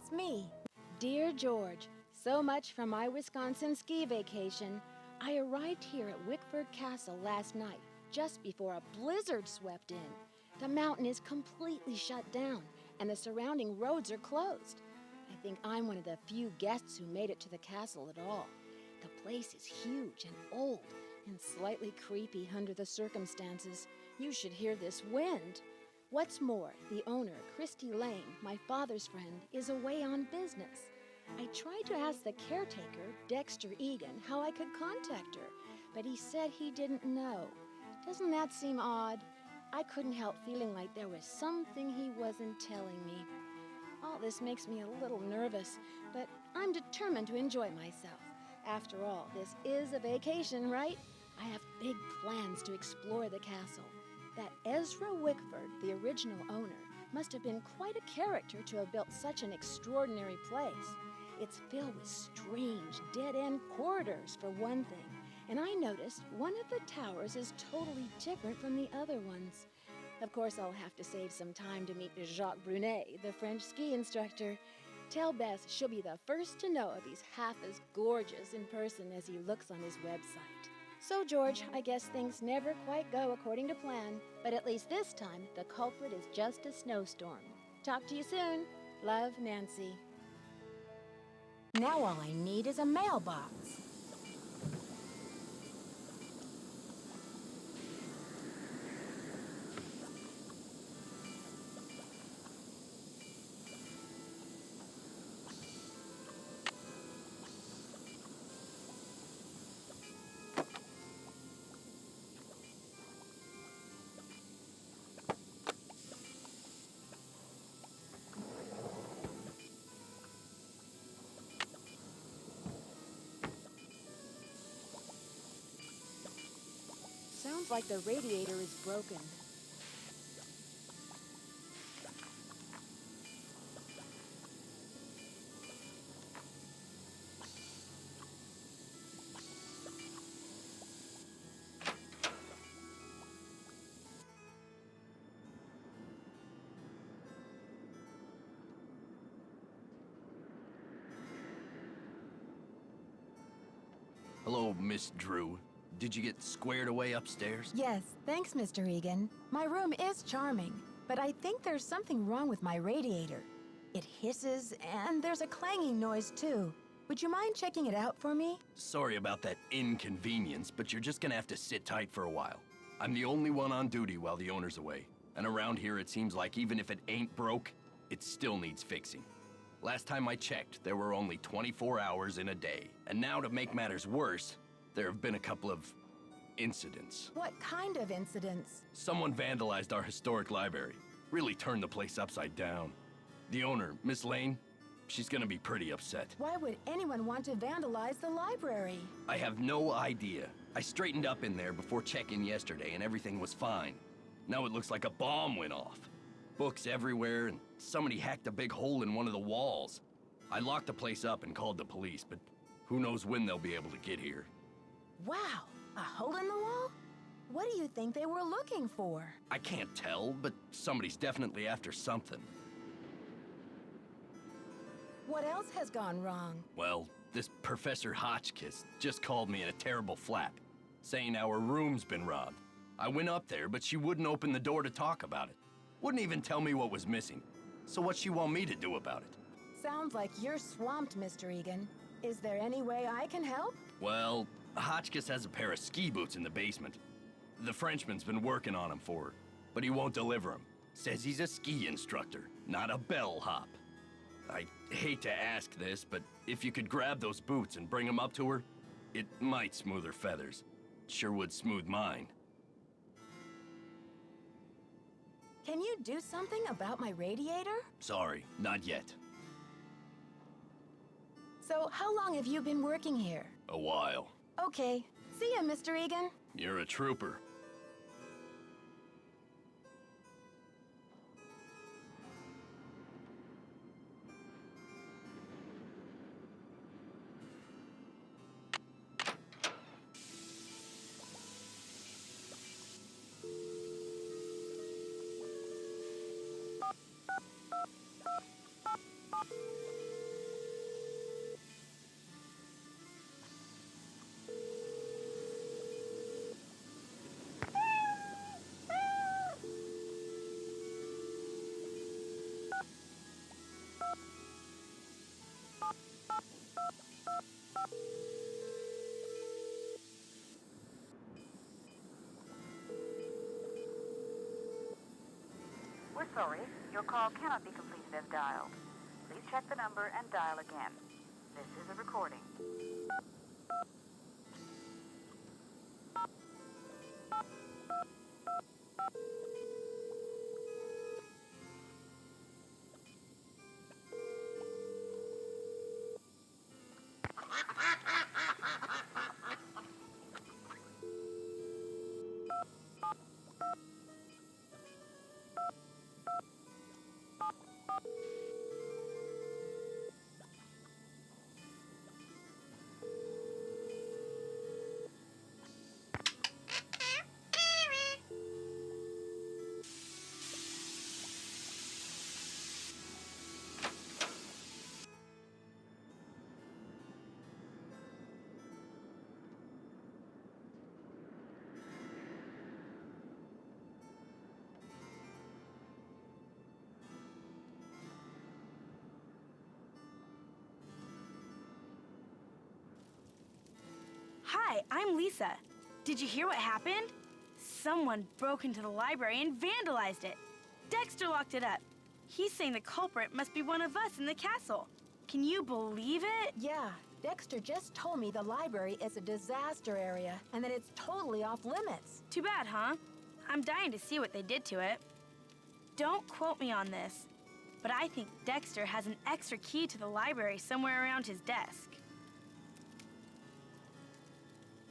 it's me. Dear George, so much for my Wisconsin ski vacation. I arrived here at Wickford Castle last night, just before a blizzard swept in. The mountain is completely shut down, and the surrounding roads are closed. I think I'm one of the few guests who made it to the castle at all. The place is huge and old, and slightly creepy under the circumstances. You should hear this wind. What's more, the owner, Christy Lane, my father's friend, is away on business. I tried to ask the caretaker, Dexter Egan, how I could contact her, but he said he didn't know. Doesn't that seem odd? I couldn't help feeling like there was something he wasn't telling me. All this makes me a little nervous, but I'm determined to enjoy myself. After all, this is a vacation, right? I have big plans to explore the castle. That Ezra Wickford, the original owner, must have been quite a character to have built such an extraordinary place. It's filled with strange, dead-end corridors, for one thing. And I noticed one of the towers is totally different from the other ones. Of course, I'll have to save some time to meet Jacques Brunet, the French ski instructor. Tell Bess she'll be the first to know if he's half as gorgeous in person as he looks on his website. So, George, I guess things never quite go according to plan, but at least this time, the culprit is just a snowstorm. Talk to you soon. Love, Nancy. Now all I need is a mailbox. Sounds like the radiator is broken. Hello, Miss Drew. Did you get squared away upstairs? Yes, thanks, Mr. Egan. My room is charming, but I think there's something wrong with my radiator. It hisses, and there's a clanging noise, too. Would you mind checking it out for me? Sorry about that inconvenience, but you're just gonna have to sit tight for a while. I'm the only one on duty while the owner's away. And around here, it seems like even if it ain't broke, it still needs fixing. Last time I checked, there were only 24 hours in a day. And now, to make matters worse, there have been a couple of incidents. What kind of incidents? Someone vandalized our historic library. Really turned the place upside down. The owner, Miss Lane, she's gonna be pretty upset. Why would anyone want to vandalize the library? I have no idea. I straightened up in there before check-in yesterday and everything was fine. Now it looks like a bomb went off. Books everywhere, and somebody hacked a big hole in one of the walls. I locked the place up and called the police, but who knows when they'll be able to get here. Wow, a hole in the wall? What do you think they were looking for? I can't tell, but somebody's definitely after something. What else has gone wrong? Well, this Professor Hotchkiss just called me in a terrible flap, saying our room's been robbed. I went up there, but she wouldn't open the door to talk about it. Wouldn't even tell me what was missing. So what's she want me to do about it? Sounds like you're swamped, Mr. Egan. Is there any way I can help? Well, Hotchkiss has a pair of ski boots in the basement. The Frenchman's been working on them for her, but he won't deliver them. Says he's a ski instructor, not a bellhop. I hate to ask this, but if you could grab those boots and bring them up to her, it might smooth her feathers. Sure would smooth mine. Can you do something about my radiator? Sorry, not yet. So, how long have you been working here? A while. Okay. See ya, Mr. Egan. You're a trooper. We're sorry. Your call cannot be completed as dialed. Please check the number and dial again. This is a recording. Hi, I'm Lisa. Did you hear what happened? Someone broke into the library and vandalized it. Dexter locked it up. He's saying the culprit must be one of us in the castle. Can you believe it? Yeah, Dexter just told me the library is a disaster area and that it's totally off limits. Too bad, huh? I'm dying to see what they did to it. Don't quote me on this, but I think Dexter has an extra key to the library somewhere around his desk.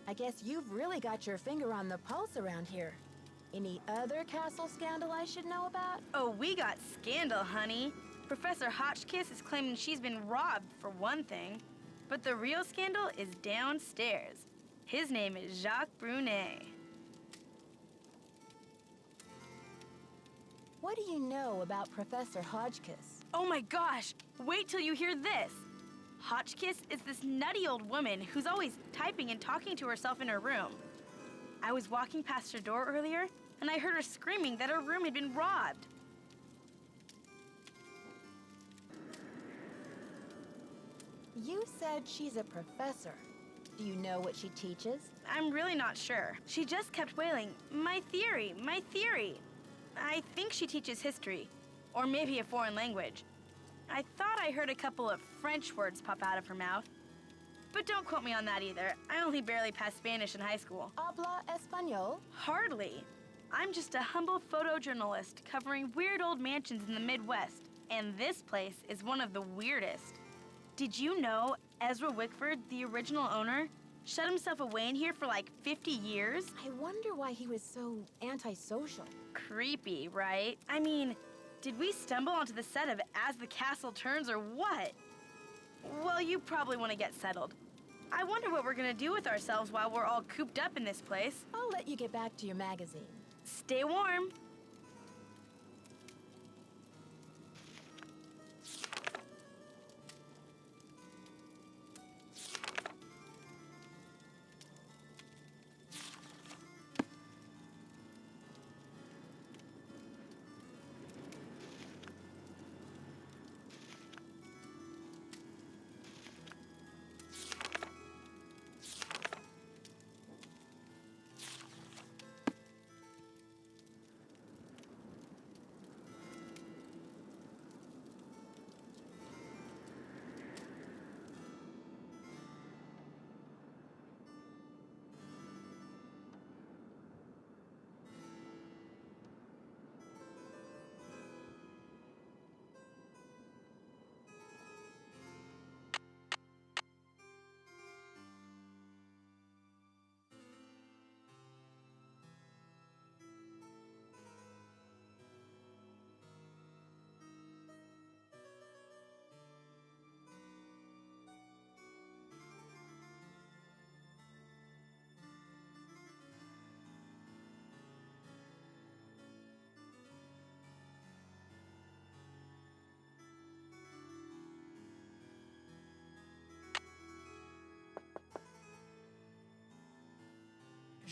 I guess you've really got your finger on the pulse around here. Any other castle scandal I should know about? Oh, we got scandal, honey. Professor Hotchkiss is claiming she's been robbed, for one thing. But the real scandal is downstairs. His name is Jacques Brunet. What do you know about Professor Hotchkiss? Oh my gosh, wait till you hear this. Hotchkiss is this nutty old woman who's always typing and talking to herself in her room. I was walking past her door earlier, and I heard her screaming that her room had been robbed. You said she's a professor. Do you know what she teaches? I'm really not sure. She just kept wailing, "My theory, my theory." I think she teaches history, or maybe a foreign language. I thought I heard a couple of French words pop out of her mouth. But don't quote me on that either. I only barely passed Spanish in high school. Habla español? Hardly. I'm just a humble photojournalist covering weird old mansions in the Midwest, and this place is one of the weirdest. Did you know Ezra Wickford, the original owner, shut himself away in here for like 50 years? I wonder why he was so antisocial. Creepy, right? I mean, did we stumble onto the set of As the Castle Turns or what? Well, you probably want to get settled. I wonder what we're gonna do with ourselves while we're all cooped up in this place. I'll let you get back to your magazine. Stay warm.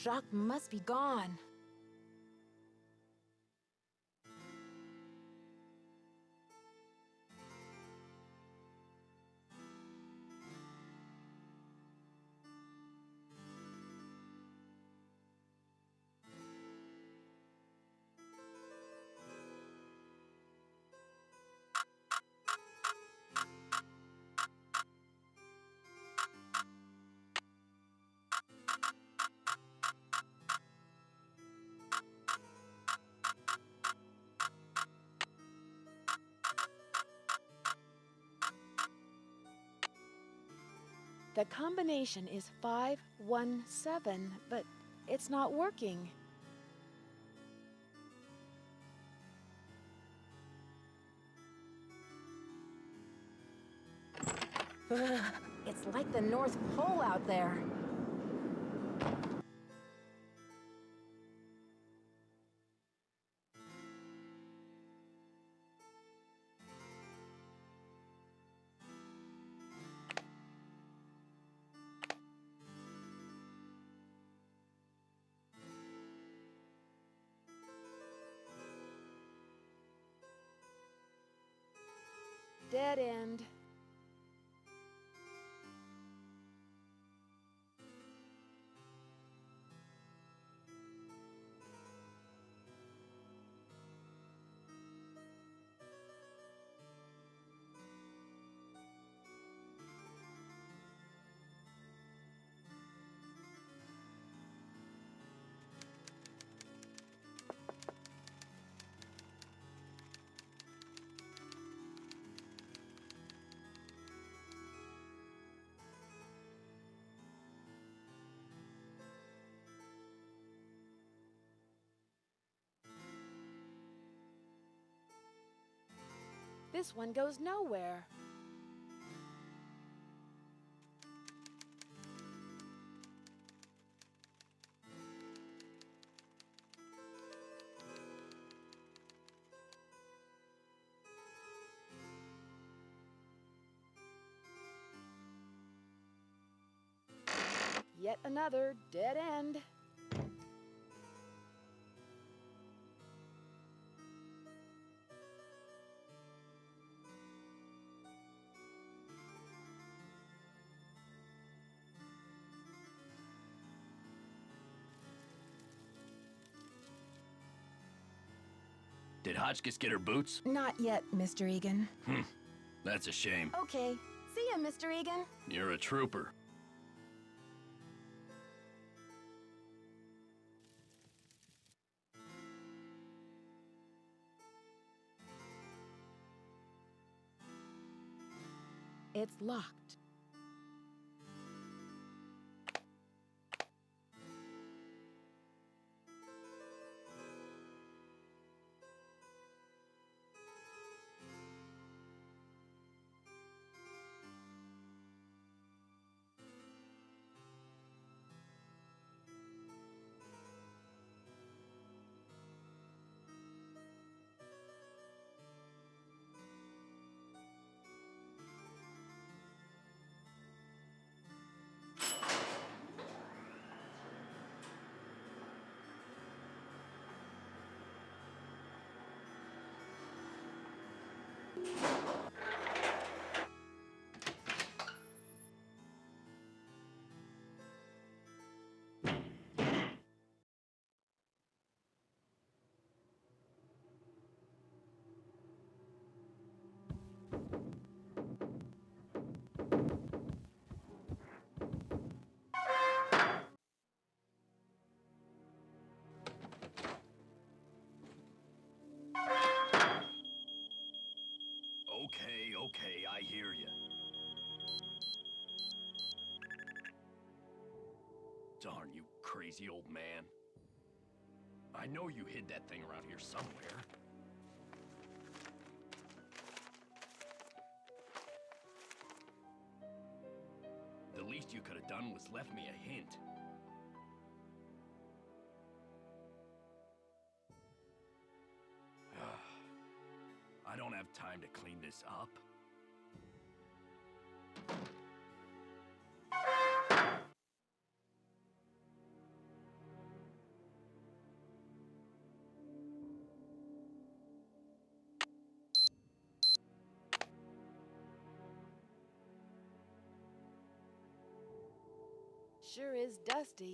Jacques must be gone. The combination is 517, but it's not working. Ugh, it's like the North Pole out there. Dead end. This one goes nowhere. Yet another dead end. Did Hotchkiss get her boots? Not yet, Mr. Egan. That's a shame. Okay. See ya, Mr. Egan. You're a trooper. It's locked. Okay, I hear you. Darn you, crazy old man. I know you hid that thing around here somewhere. The least you could have done was left me a hint. I don't have time to clean this up. Sure is dusty.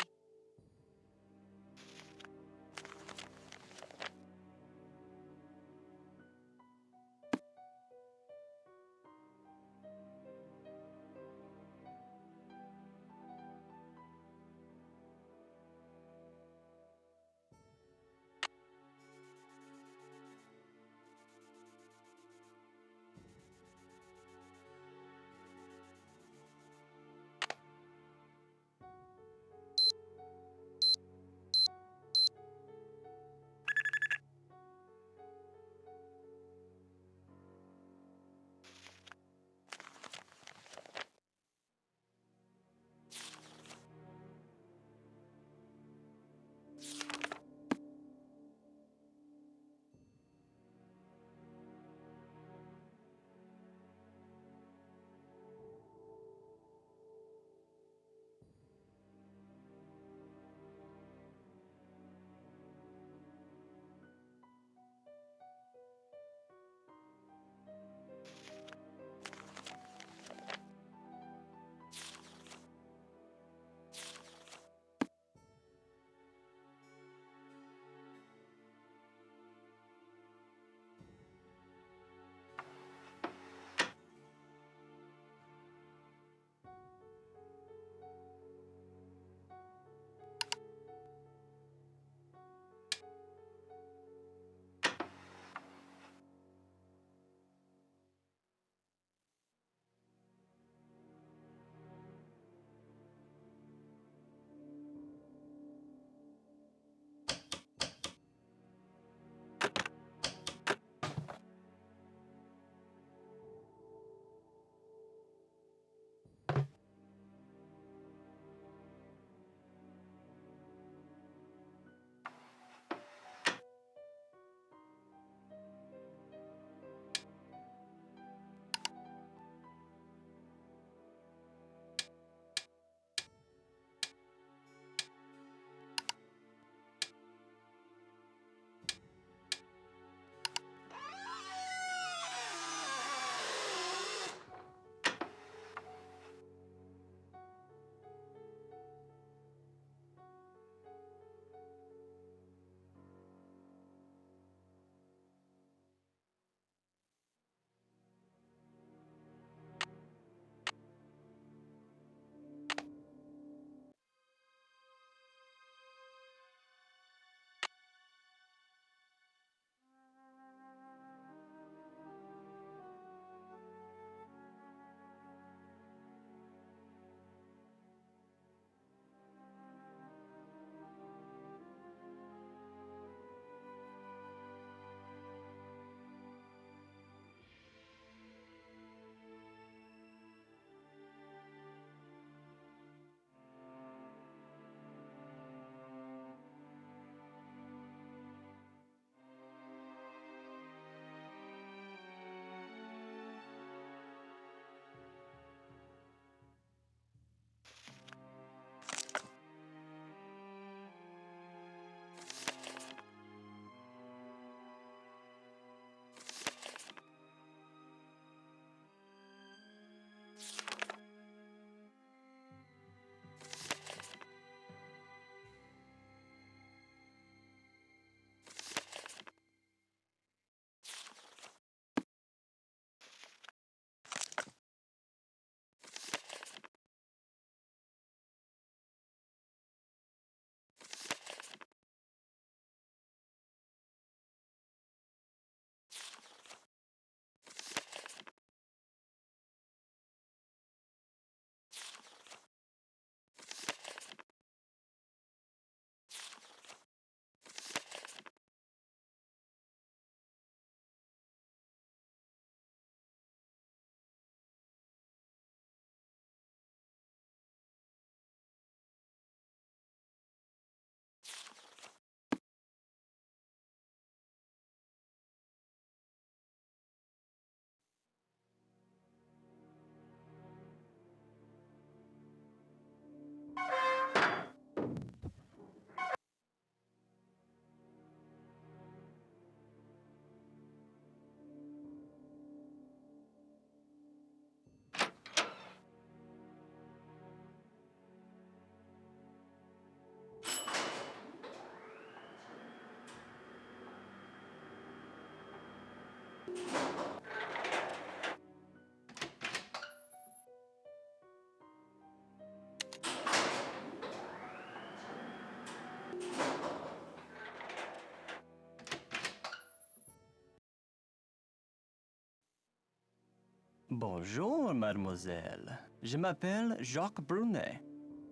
Bonjour, mademoiselle. Je m'appelle Jacques Brunet.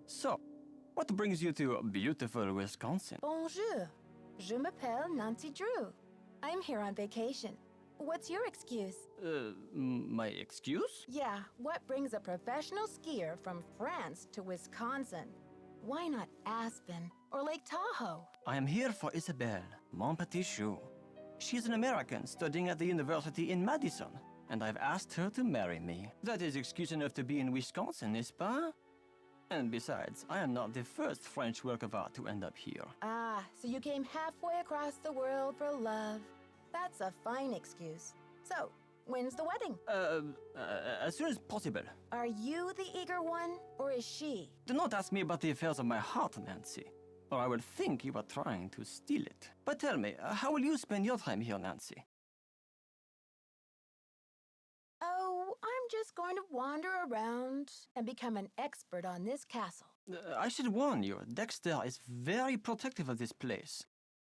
So, what brings you to beautiful Wisconsin? Bonjour. Je m'appelle Nancy Drew. I'm here on vacation. What's your excuse? My excuse? Yeah, what brings a professional skier from France to Wisconsin? Why not Aspen or Lake Tahoe? I am here for Isabelle, mon petit chou. She's an American studying at the university in Madison, and I've asked her to marry me. That is excuse enough to be in Wisconsin, n'est-ce pas? And besides, I am not the first French work of art to end up here. Ah, so you came halfway across the world for love. That's a fine excuse. So, when's the wedding? As soon as possible. Are you the eager one, or is she? Do not ask me about the affairs of my heart, Nancy, or I will think you are trying to steal it. But tell me, how will you spend your time here, Nancy? Oh, I'm just going to wander around and become an expert on this castle. I should warn you, Dexter is very protective of this place.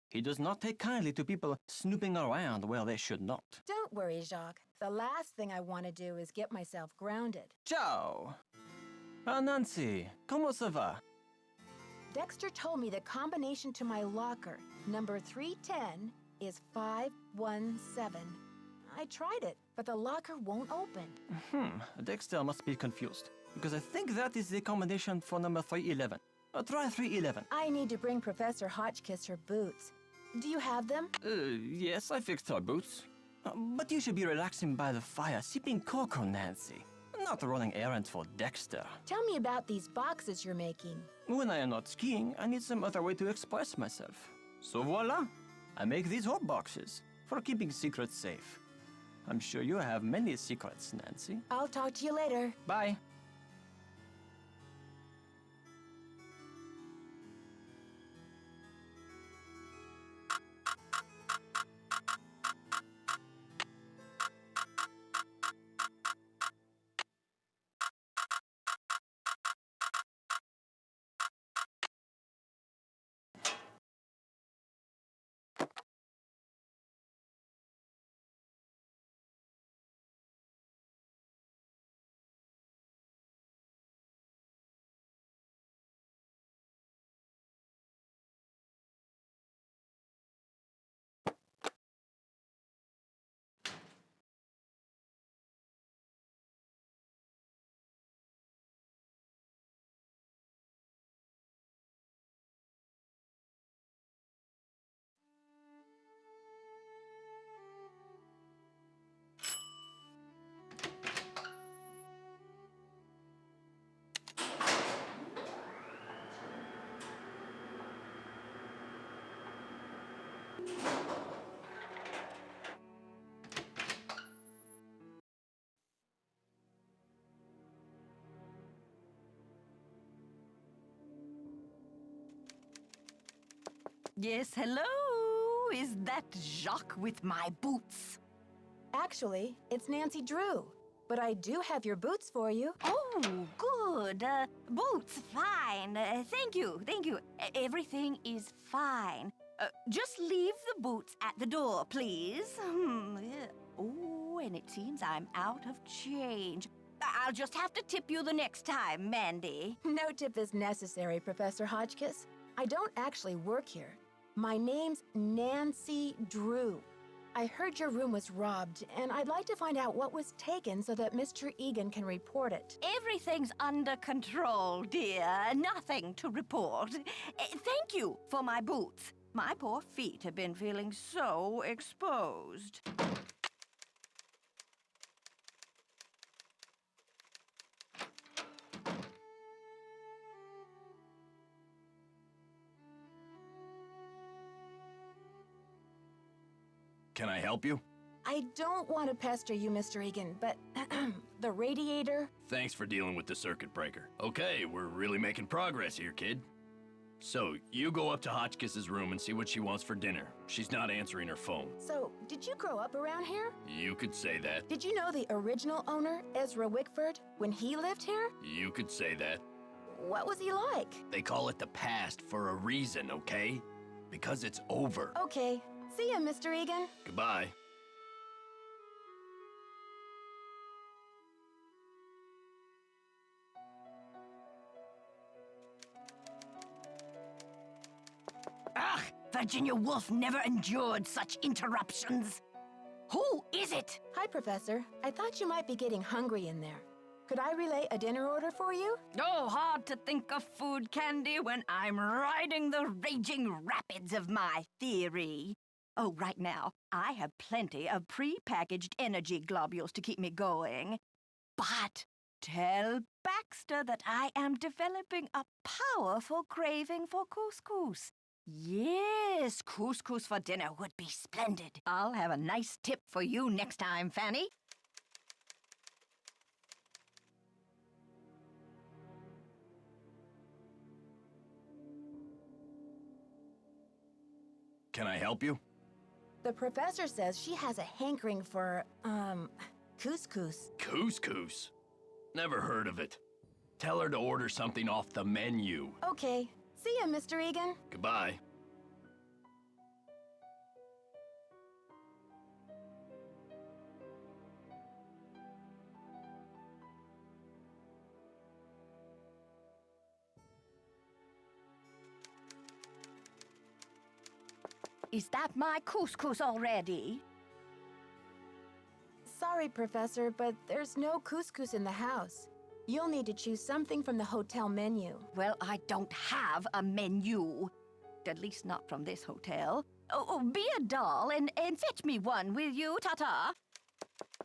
He does not take kindly to people snooping around where they should not. Don't worry, Jacques. The last thing I want to do is get myself grounded. Ciao! Ah, Nancy, comment ça va? Dexter told me the combination to my locker, number 310, is 517. I tried it, but the locker won't open. Dexter must be confused, because I think that is the combination for number 311. Try 311. I need to bring Professor Hotchkiss her boots. Do you have them? Yes, I fixed her boots. But you should be relaxing by the fire, sipping cocoa, Nancy. Not running errands for Dexter. Tell me about these boxes you're making. When I am not skiing, I need some other way to express myself. So voila! I make these hot boxes for keeping secrets safe. I'm sure you have many secrets, Nancy. I'll talk to you later. Bye. Yes, hello? Is that Jacques with my boots? Actually, it's Nancy Drew. But I do have your boots for you. Oh, good. Boots, fine. Thank you, thank you. Everything is fine. Just leave the boots at the door, please. Yeah. Oh, and it seems I'm out of change. I'll just have to tip you the next time, Mandy. No tip is necessary, Professor Hotchkiss. I don't actually work here. My name's Nancy Drew. I heard your room was robbed, and I'd like to find out what was taken so that Mr. Egan can report it. Everything's under control, dear. Nothing to report. Thank you for my boots. My poor feet have been feeling so exposed. Can I help you? I don't want to pester you, Mr. Egan, but the radiator... Thanks for dealing with the circuit breaker. Okay, we're really making progress here, kid. So, you go up to Hotchkiss's room and see what she wants for dinner. She's not answering her phone. So, did you grow up around here? You could say that. Did you know the original owner, Ezra Wickford, when he lived here? You could say that. What was he like? They call it the past for a reason, okay? Because it's over. Okay. See ya, Mr. Egan. Goodbye. Virginia Woolf never endured such interruptions. Who is it? Hi, Professor. I thought you might be getting hungry in there. Could I relay a dinner order for you? Oh, hard to think of food, Candy, when I'm riding the raging rapids of my theory. Oh, right now, I have plenty of pre-packaged energy globules to keep me going. But tell Baxter that I am developing a powerful craving for couscous. Yes, couscous for dinner would be splendid. I'll have a nice tip for you next time, Fanny. Can I help you? The professor says she has a hankering for, couscous. Couscous? Never heard of it. Tell her to order something off the menu. Okay. See ya, Mr. Egan. Goodbye. Is that my couscous already? Sorry, Professor, but there's no couscous in the house. You'll need to choose something from the hotel menu. Well, I don't have a menu. At least not from this hotel. Oh, be a doll and fetch me one, will you, Tata?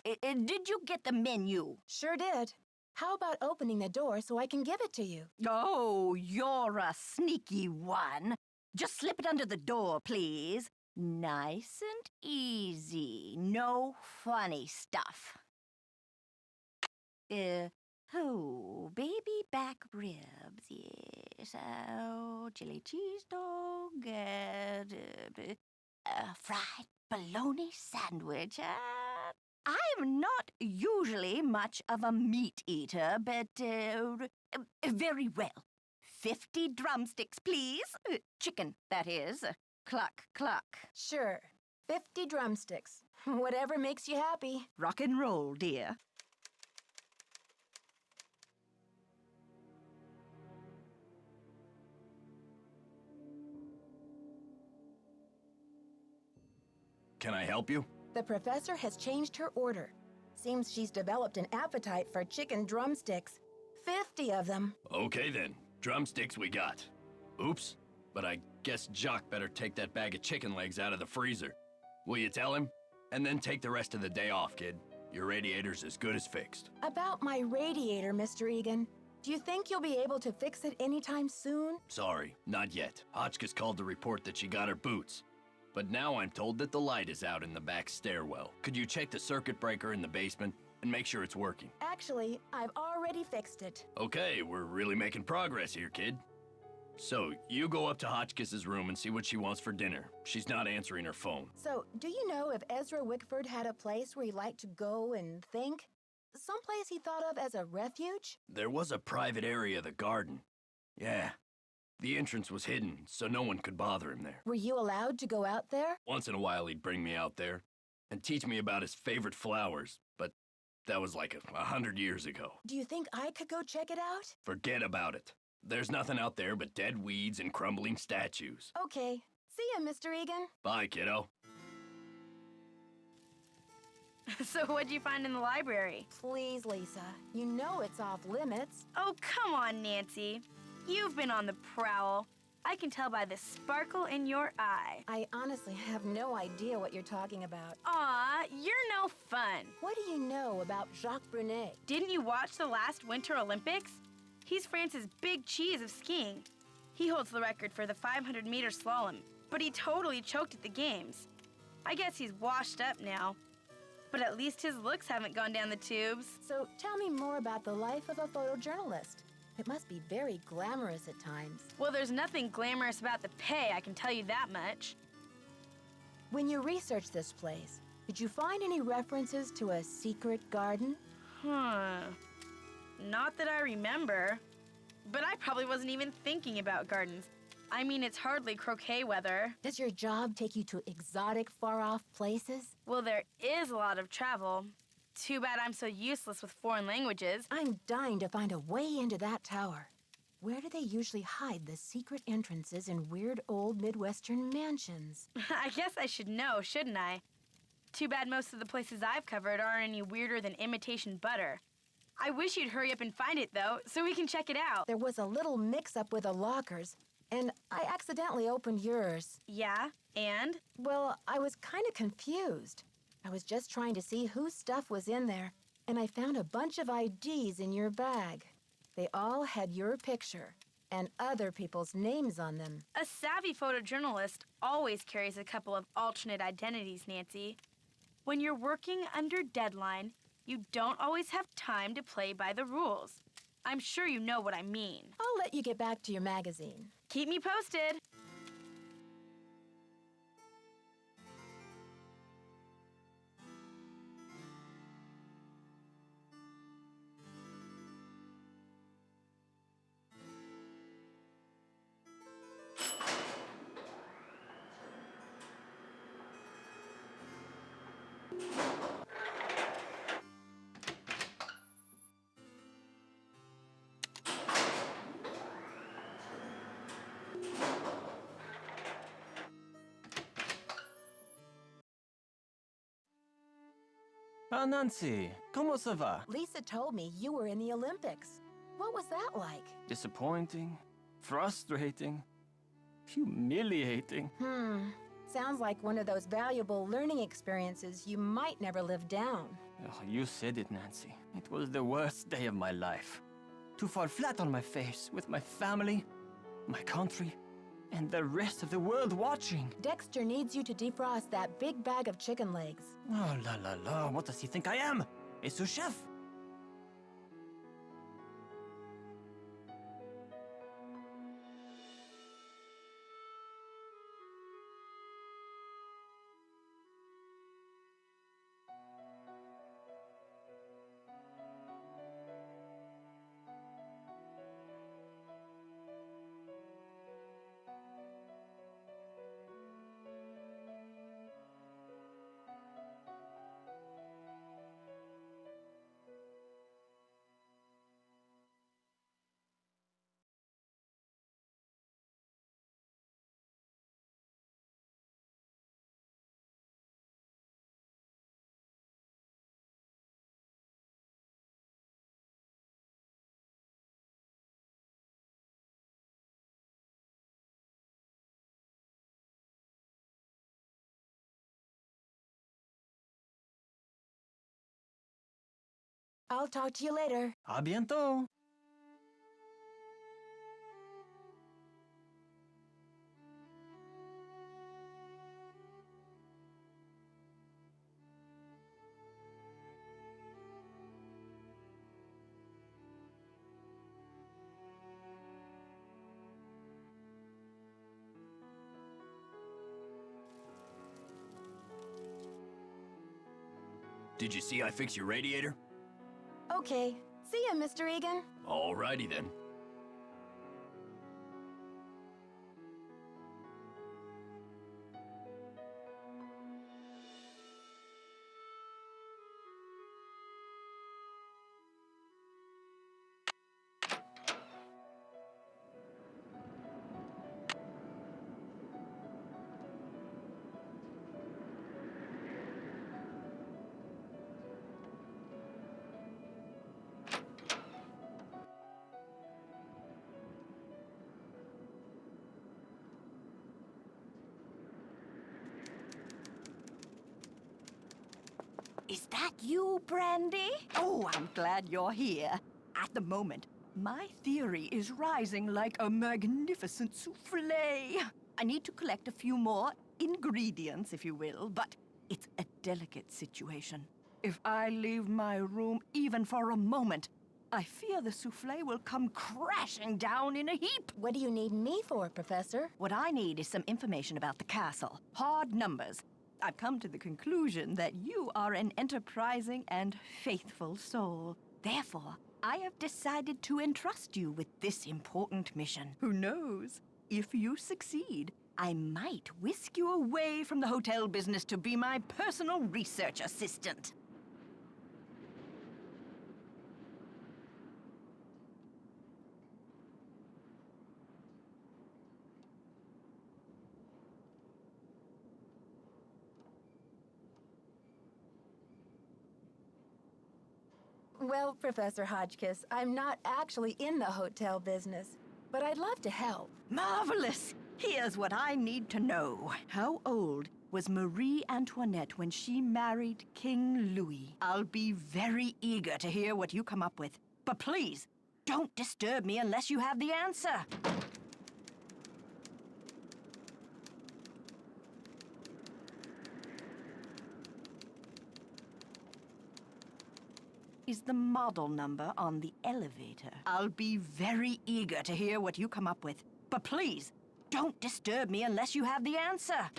Did you get the menu? Sure did. How about opening the door so I can give it to you? Oh, you're a sneaky one. Just slip it under the door, please. Nice and easy. No funny stuff. Baby back ribs, yes. Oh, chili cheese dog, fried bologna sandwich. I'm not usually much of a meat eater, but very well. 50 drumsticks, please. Chicken, that is. Cluck, cluck. Sure. 50 drumsticks. Whatever makes you happy. Rock and roll, dear. Can I help you? The professor has changed her order. Seems she's developed an appetite for chicken drumsticks. 50 of them. Okay then. Drumsticks we got. Oops. But I guess Jock better take that bag of chicken legs out of the freezer. Will you tell him? And then take the rest of the day off, kid. Your radiator's as good as fixed. About my radiator, Mr. Egan. Do you think you'll be able to fix it anytime soon? Sorry, not yet. Hotchkiss called to report that she got her boots. But now I'm told that the light is out in the back stairwell. Could you check the circuit breaker in the basement and make sure it's working? Actually, I've already fixed it. Okay, we're really making progress here, kid. So, you go up to Hotchkiss's room and see what she wants for dinner. She's not answering her phone. So, do you know if Ezra Wickford had a place where he liked to go and think? Someplace he thought of as a refuge? There was a private area of the garden. Yeah. The entrance was hidden, so no one could bother him there. Were you allowed to go out there? Once in a while, he'd bring me out there and teach me about his favorite flowers, but that was like 100 years ago. Do you think I could go check it out? Forget about it. There's nothing out there but dead weeds and crumbling statues. Okay. See ya, Mr. Egan. Bye, kiddo. So what'd you find in the library? Please, Lisa. You know it's off limits. Oh, come on, Nancy. You've been on the prowl. I can tell by the sparkle in your eye. I honestly have no idea what you're talking about. Aw, you're no fun. What do you know about Jacques Brunet? Didn't you watch the last Winter Olympics? He's France's big cheese of skiing. He holds the record for the 500-meter slalom, but he totally choked at the games. I guess he's washed up now. But at least his looks haven't gone down the tubes. So tell me more about the life of a photojournalist. It must be very glamorous at times. Well, there's nothing glamorous about the pay, I can tell you that much. When you researched this place, did you find any references to a secret garden? Not that I remember. But I probably wasn't even thinking about gardens. I mean, it's hardly croquet weather. Does your job take you to exotic, far-off places? Well, there is a lot of travel. Too bad I'm so useless with foreign languages. I'm dying to find a way into that tower. Where do they usually hide the secret entrances in weird old Midwestern mansions? I guess I should know, shouldn't I? Too bad most of the places I've covered aren't any weirder than imitation butter. I wish you'd hurry up and find it, though, so we can check it out. There was a little mix-up with the lockers, and I accidentally opened yours. Yeah? And? Well, I was kind of confused. I was just trying to see whose stuff was in there, and I found a bunch of IDs in your bag. They all had your picture and other people's names on them. A savvy photojournalist always carries a couple of alternate identities, Nancy. When you're working under deadline, you don't always have time to play by the rules. I'm sure you know what I mean. I'll let you get back to your magazine. Keep me posted. Ah, Nancy, comment ça va? Lisa told me you were in the Olympics. What was that like? Disappointing, frustrating, humiliating. Sounds like one of those valuable learning experiences you might never live down. Oh, you said it, Nancy. It was the worst day of my life. To fall flat on my face with my family, my country, and the rest of the world watching. Dexter needs you to defrost that big bag of chicken legs. Oh, la la la, what does he think I am? A sous chef? I'll talk to you later. À bientôt! Did you see I fixed your radiator? Okay. See ya, Mr. Egan. Alrighty then. Is that you, Brandy? Oh, I'm glad you're here. At the moment, my theory is rising like a magnificent souffle. I need to collect a few more ingredients, if you will, but it's a delicate situation. If I leave my room even for a moment, I fear the souffle will come crashing down in a heap. What do you need me for, Professor? What I need is some information about the castle. Hard numbers. I've come to the conclusion that you are an enterprising and faithful soul. Therefore, I have decided to entrust you with this important mission. Who knows? If you succeed, I might whisk you away from the hotel business to be my personal research assistant. Well, Professor Hotchkiss, I'm not actually in the hotel business, but I'd love to help. Marvelous! Here's what I need to know. How old was Marie Antoinette when she married King Louis? I'll be very eager to hear what you come up with. But please, don't disturb me unless you have the answer. Is the model number on the elevator? I'll be very eager to hear what you come up with. But please, don't disturb me unless you have the answer.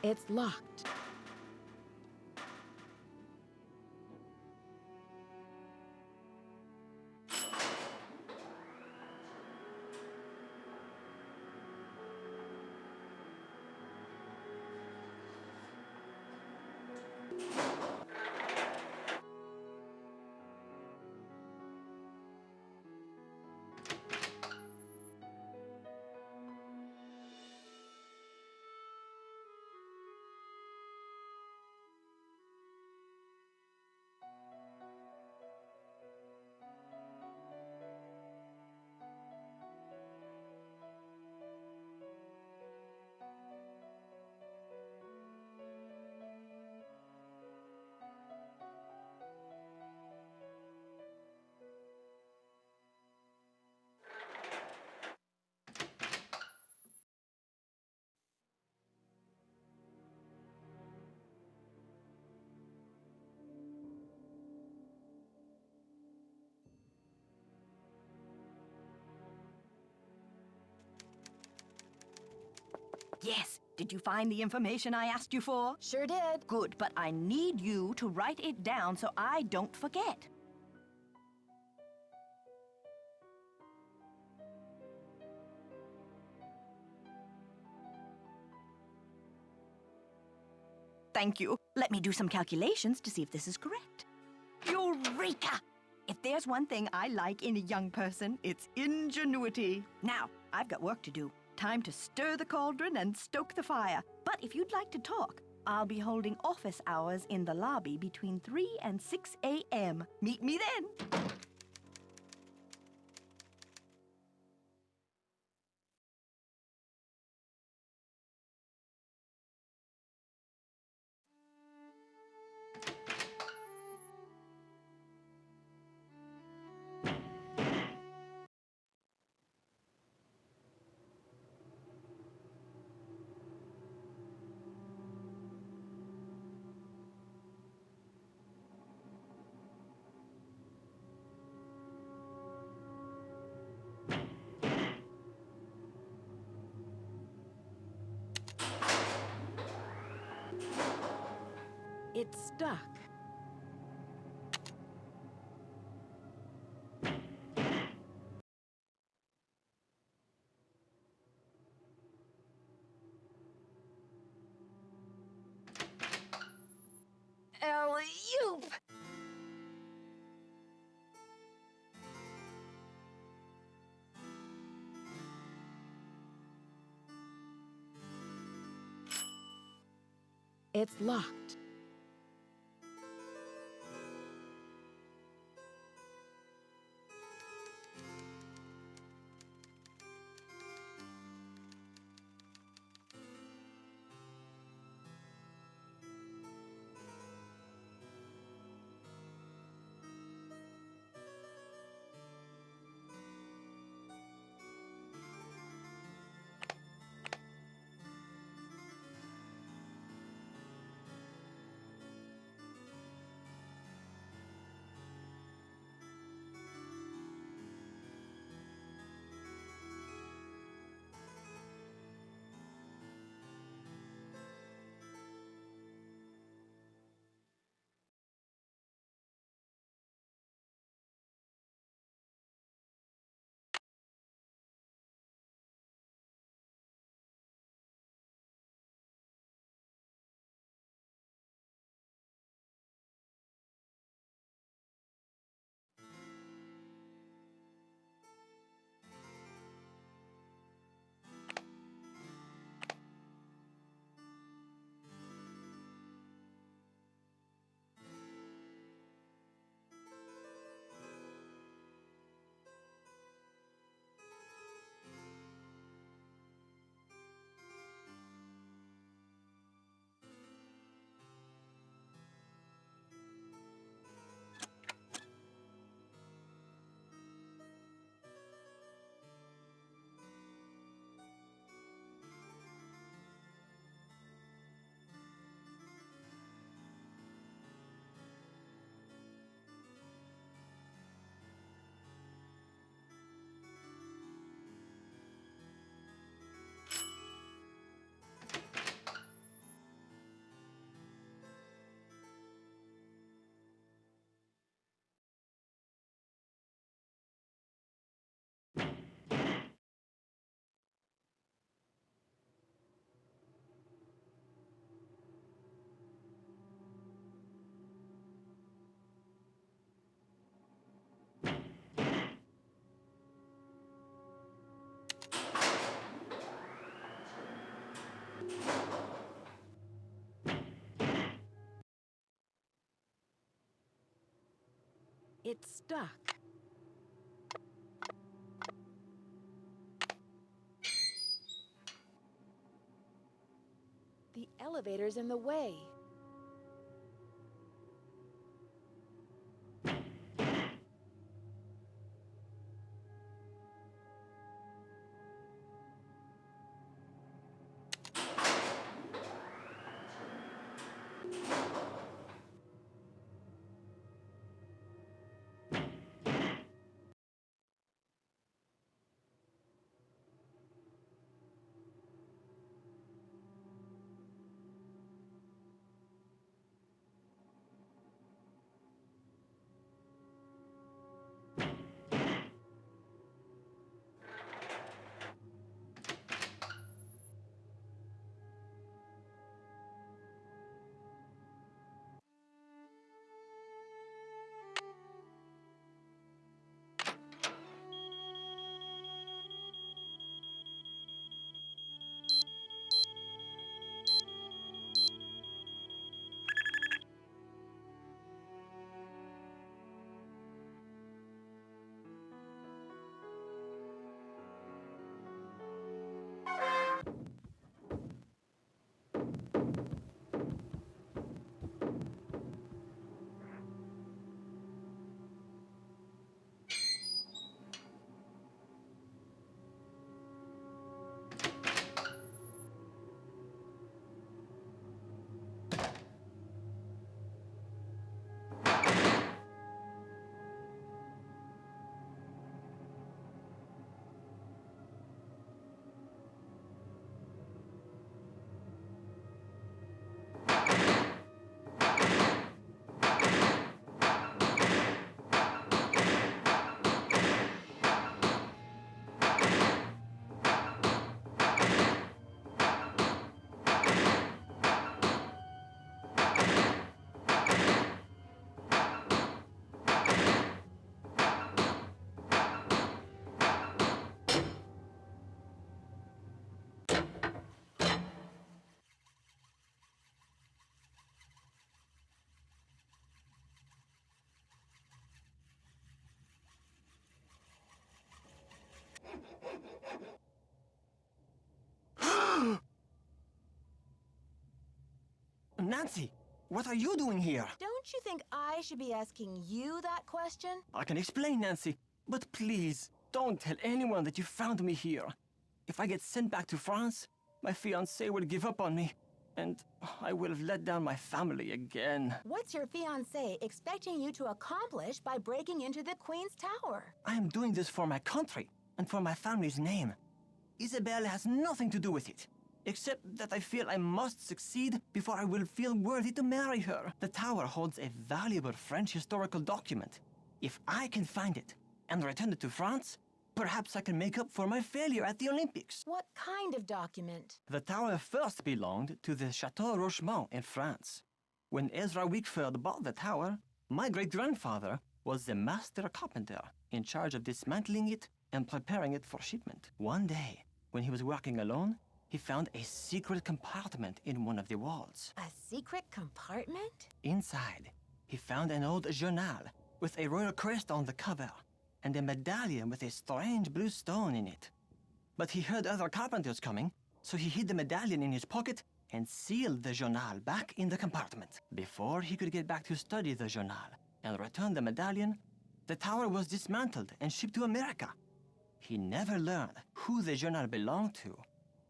It's locked. Yes. Did you find the information I asked you for? Sure did. Good, but I need you to write it down so I don't forget. Thank you. Let me do some calculations to see if this is correct. Eureka! If there's one thing I like in a young person, it's ingenuity. Now, I've got work to do. Time to stir the cauldron and stoke the fire. But if you'd like to talk, I'll be holding office hours in the lobby between 3 and 6 a.m. Meet me then. It's stuck. Alley-oop! It's locked. It's stuck. The elevator's in the way. Nancy, what are you doing here? Don't you think I should be asking you that question? I can explain, Nancy, but please, don't tell anyone that you found me here. If I get sent back to France, my fiancé will give up on me, and I will have let down my family again. What's your fiancé expecting you to accomplish by breaking into the Queen's Tower? I am doing this for my country and for my family's name. Isabelle has nothing to do with it, except that I feel I must succeed before I will feel worthy to marry her. The tower holds a valuable French historical document. If I can find it and return it to France, perhaps I can make up for my failure at the Olympics. What kind of document? The tower first belonged to the Chateau Rochemont in France. When Ezra Wickford bought the tower, my great-grandfather was the master carpenter in charge of dismantling it and preparing it for shipment. One day, when he was working alone, he found a secret compartment in one of the walls. A secret compartment? Inside, he found an old journal with a royal crest on the cover and a medallion with a strange blue stone in it. But he heard other carpenters coming, so he hid the medallion in his pocket and sealed the journal back in the compartment. Before he could get back to study the journal and return the medallion, the tower was dismantled and shipped to America. He never learned who the journal belonged to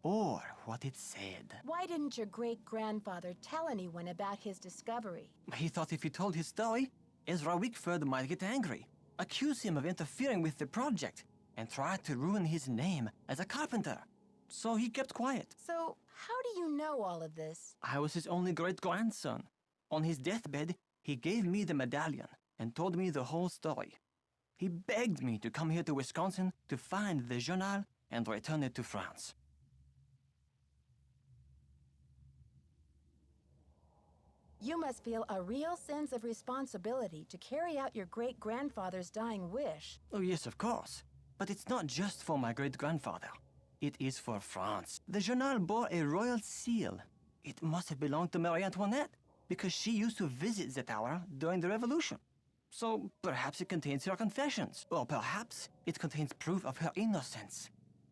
or what it said. Why didn't your great-grandfather tell anyone about his discovery? He thought if he told his story, Ezra Wickford might get angry, accuse him of interfering with the project, and try to ruin his name as a carpenter. So he kept quiet. So, how do you know all of this? I was his only great-grandson. On his deathbed, he gave me the medallion and told me the whole story. He begged me to come here to Wisconsin to find the journal and return it to France. You must feel a real sense of responsibility to carry out your great-grandfather's dying wish. Oh, yes, of course. But it's not just for my great-grandfather. It is for France. The journal bore a royal seal. It must have belonged to Marie Antoinette, because she used to visit the tower during the Revolution. So perhaps it contains her confessions, or perhaps it contains proof of her innocence.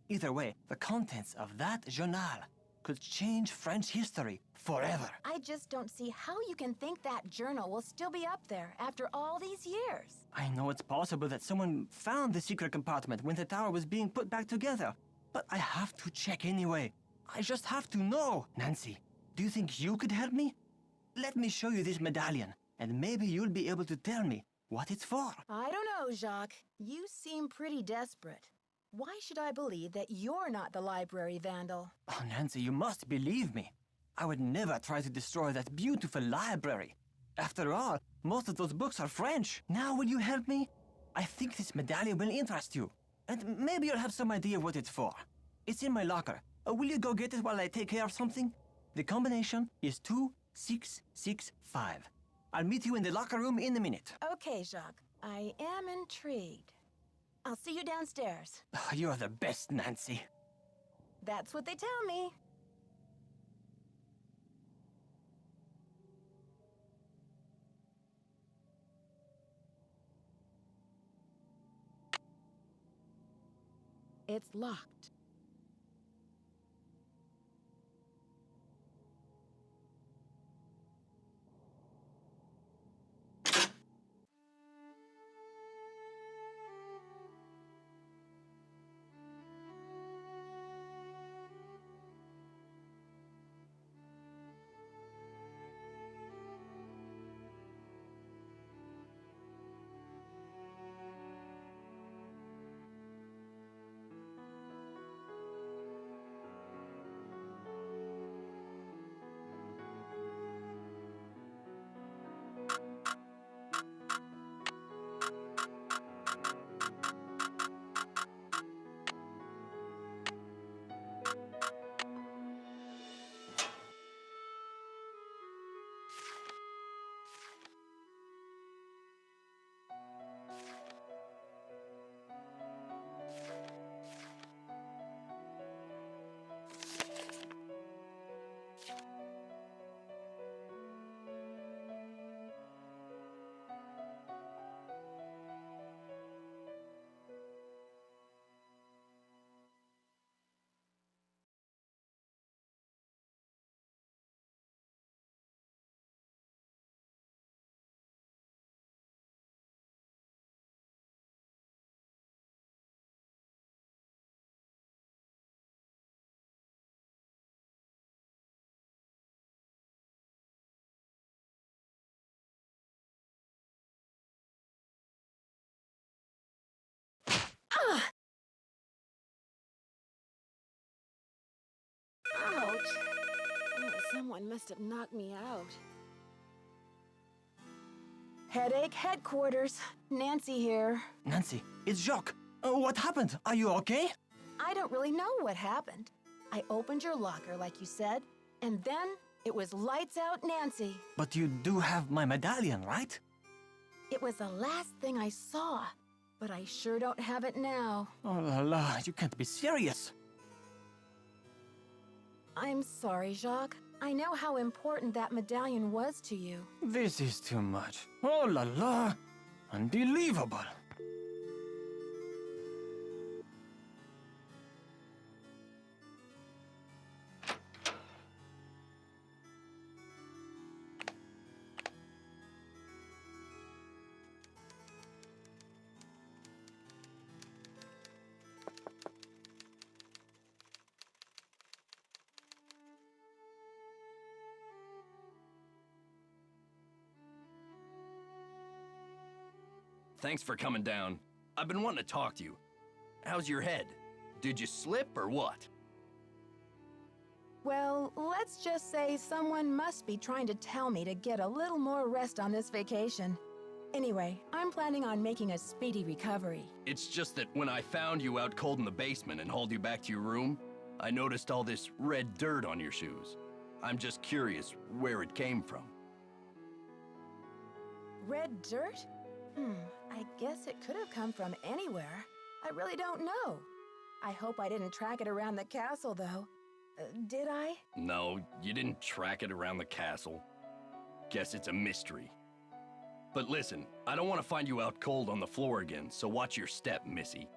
Either way, the contents of that journal could change French history forever. I just don't see how you can think that journal will still be up there after all these years. I know it's possible that someone found the secret compartment when the tower was being put back together, but I have to check anyway. I just have to know. Nancy, do you think you could help me? Let me show you this medallion, and maybe you'll be able to tell me what it's for. I don't know, Jacques. You seem pretty desperate. Why should I believe that you're not the library vandal? Oh, Nancy, you must believe me. I would never try to destroy that beautiful library. After all, most of those books are French. Now will you help me? I think this medallion will interest you. And maybe you'll have some idea what it's for. It's in my locker. Will you go get it while I take care of something? The combination is 2665. I'll meet you in the locker room in a minute. Okay, Jacques. I am intrigued. I'll see you downstairs. You're the best, Nancy. That's what they tell me. It's locked. Ouch! Oh, someone must have knocked me out. Headache headquarters. Nancy here. Nancy, it's Jacques. What happened? Are you okay? I don't really know what happened. I opened your locker like you said, and then it was lights out Nancy. But you do have my medallion, right? It was the last thing I saw, but I sure don't have it now. Oh la la, you can't be serious. I'm sorry, Jacques. I know how important that medallion was to you. This is too much. Oh la la, unbelievable. Thanks for coming down. I've been wanting to talk to you. How's your head? Did you slip or what? Well, let's just say someone must be trying to tell me to get a little more rest on this vacation. Anyway, I'm planning on making a speedy recovery. It's just that when I found you out cold in the basement and hauled you back to your room, I noticed all this red dirt on your shoes. I'm just curious where it came from. Red dirt? I guess it could have come from anywhere. I really don't know. I hope I didn't track it around the castle, though. Did I? No, you didn't track it around the castle. Guess it's a mystery. But listen, I don't want to find you out cold on the floor again, so watch your step, Missy.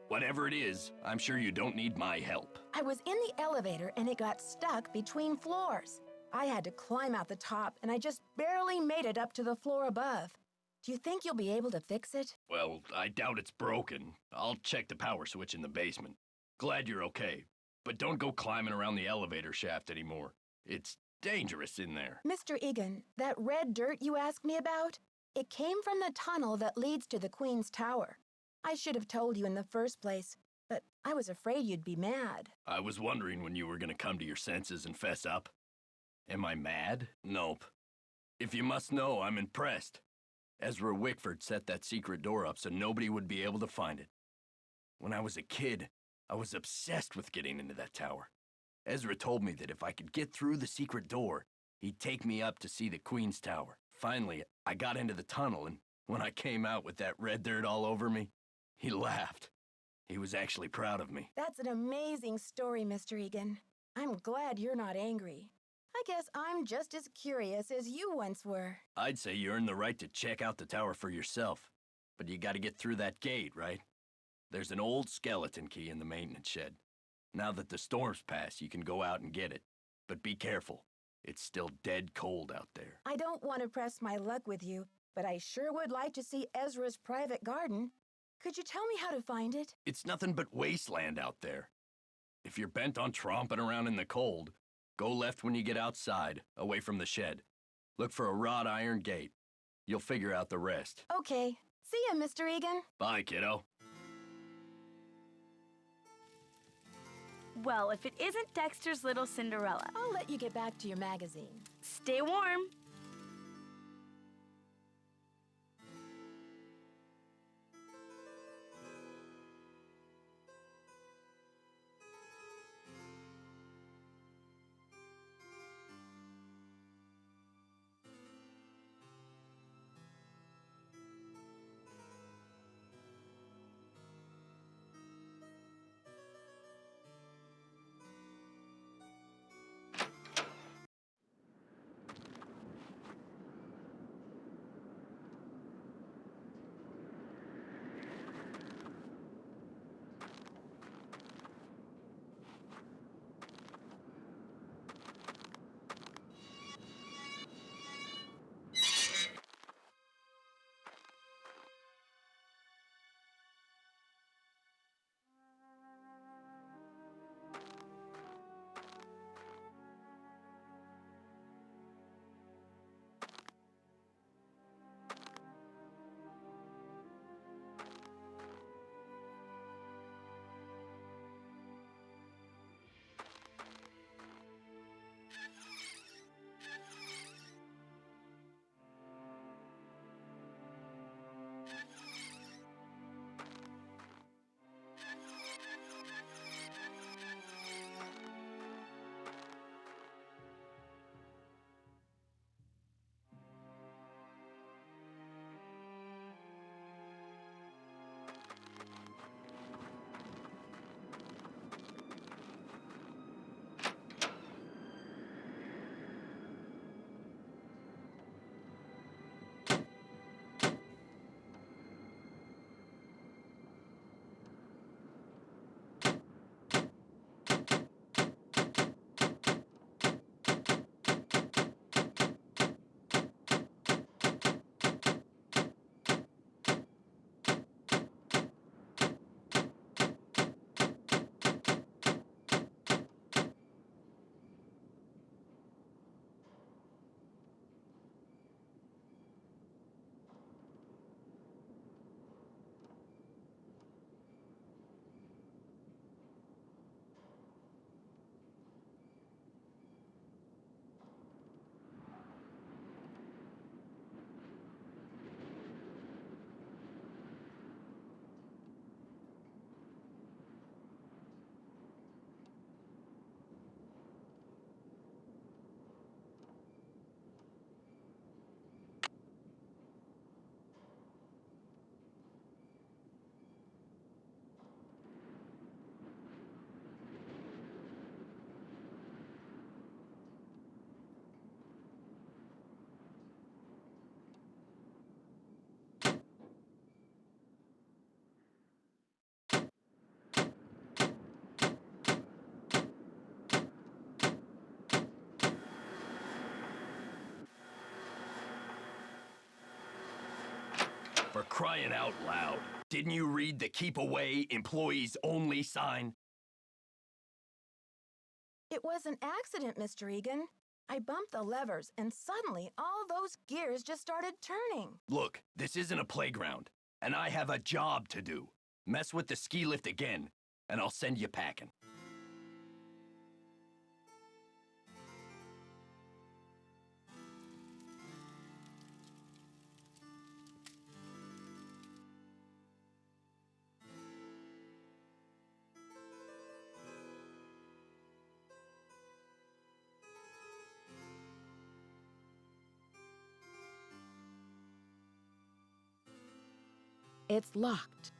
Whatever it is, I'm sure you don't need my help. I was in the elevator and it got stuck between floors. I had to climb out the top and I just barely made it up to the floor above. Do you think you'll be able to fix it? Well, I doubt it's broken. I'll check the power switch in the basement. Glad you're okay, but don't go climbing around the elevator shaft anymore. It's dangerous in there. Mr. Egan, that red dirt you asked me about, it came from the tunnel that leads to the Queen's Tower. I should have told you in the first place, but I was afraid you'd be mad. I was wondering when you were gonna come to your senses and fess up. Am I mad? Nope. If you must know, I'm impressed. Ezra Wickford set that secret door up so nobody would be able to find it. When I was a kid, I was obsessed with getting into that tower. Ezra told me that if I could get through the secret door, he'd take me up to see the Queen's Tower. Finally, I got into the tunnel, and when I came out with that red dirt all over me, he laughed. He was actually proud of me. That's an amazing story, Mr. Egan. I'm glad you're not angry. I guess I'm just as curious as you once were. I'd say you earned the right to check out the tower for yourself, but you gotta get through that gate, right? There's an old skeleton key in the maintenance shed. Now that the storm's passed, you can go out and get it. But be careful. It's still dead cold out there. I don't want to press my luck with you, but I sure would like to see Ezra's private garden. Could you tell me how to find it? It's nothing but wasteland out there. If you're bent on tromping around in the cold, go left when you get outside, away from the shed. Look for a wrought iron gate. You'll figure out the rest. Okay. See ya, Mr. Egan. Bye, kiddo. Well, if it isn't Dexter's little Cinderella. I'll let you get back to your magazine. Stay warm. For crying out loud. Didn't you read the keep away, employees only sign? It was an accident, Mr. Egan. I bumped the levers, and suddenly all those gears just started turning. Look, this isn't a playground, and I have a job to do. Mess with the ski lift again, and I'll send you packing. It's locked.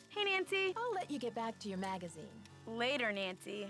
Hey, Nancy. I'll let you get back to your magazine. Later, Nancy.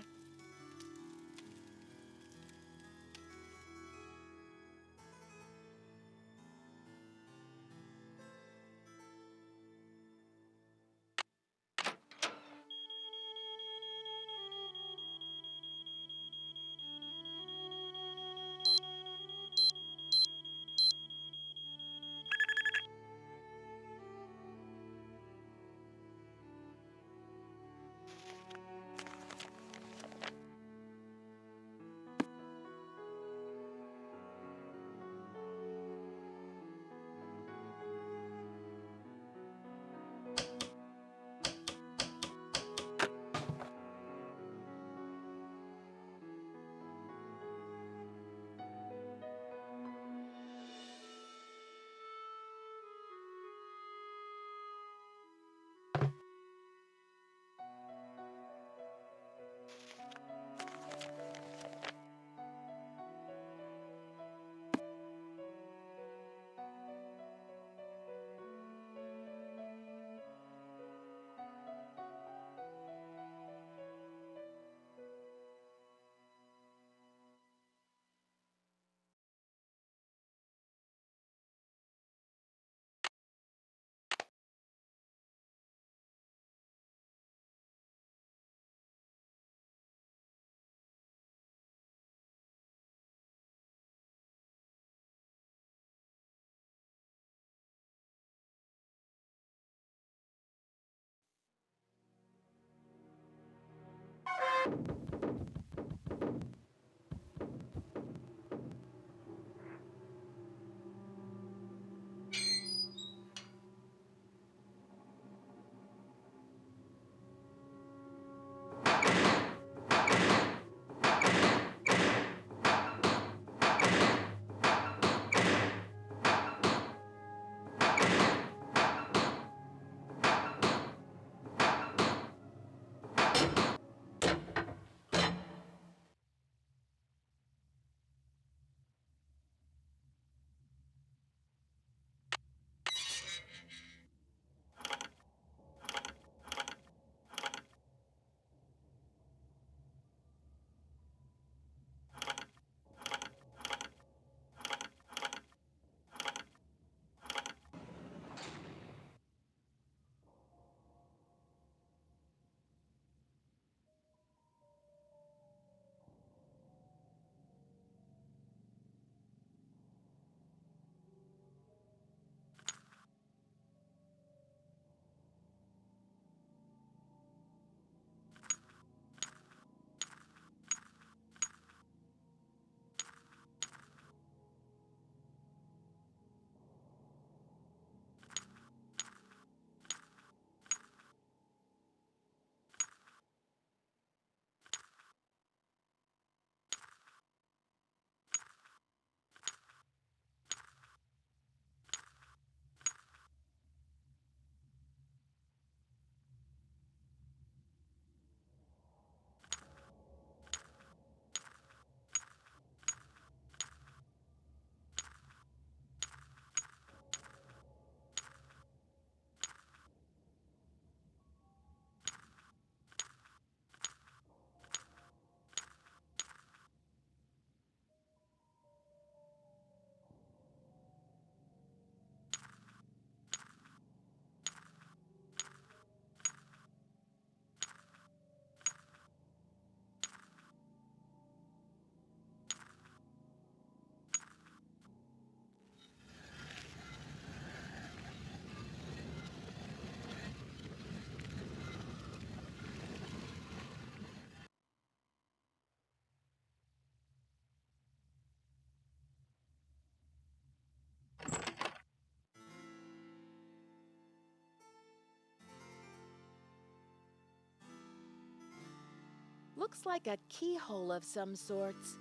looks like a keyhole of some sorts.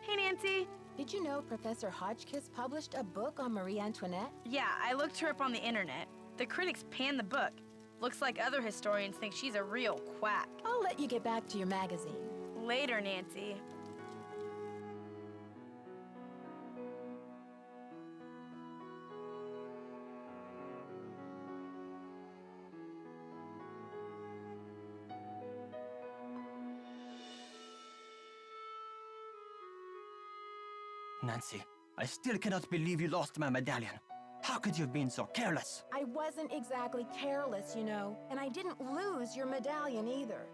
Hey, Nancy. Did you know Professor Hotchkiss published a book on Marie Antoinette? Yeah, I looked her up on the internet. The critics panned the book. Looks like other historians think she's a real quack. I'll let you get back to your magazine. Later, Nancy. Nancy, I still cannot believe you lost my medallion. How could you have been so careless? I wasn't exactly careless, you know, and I didn't lose your medallion either.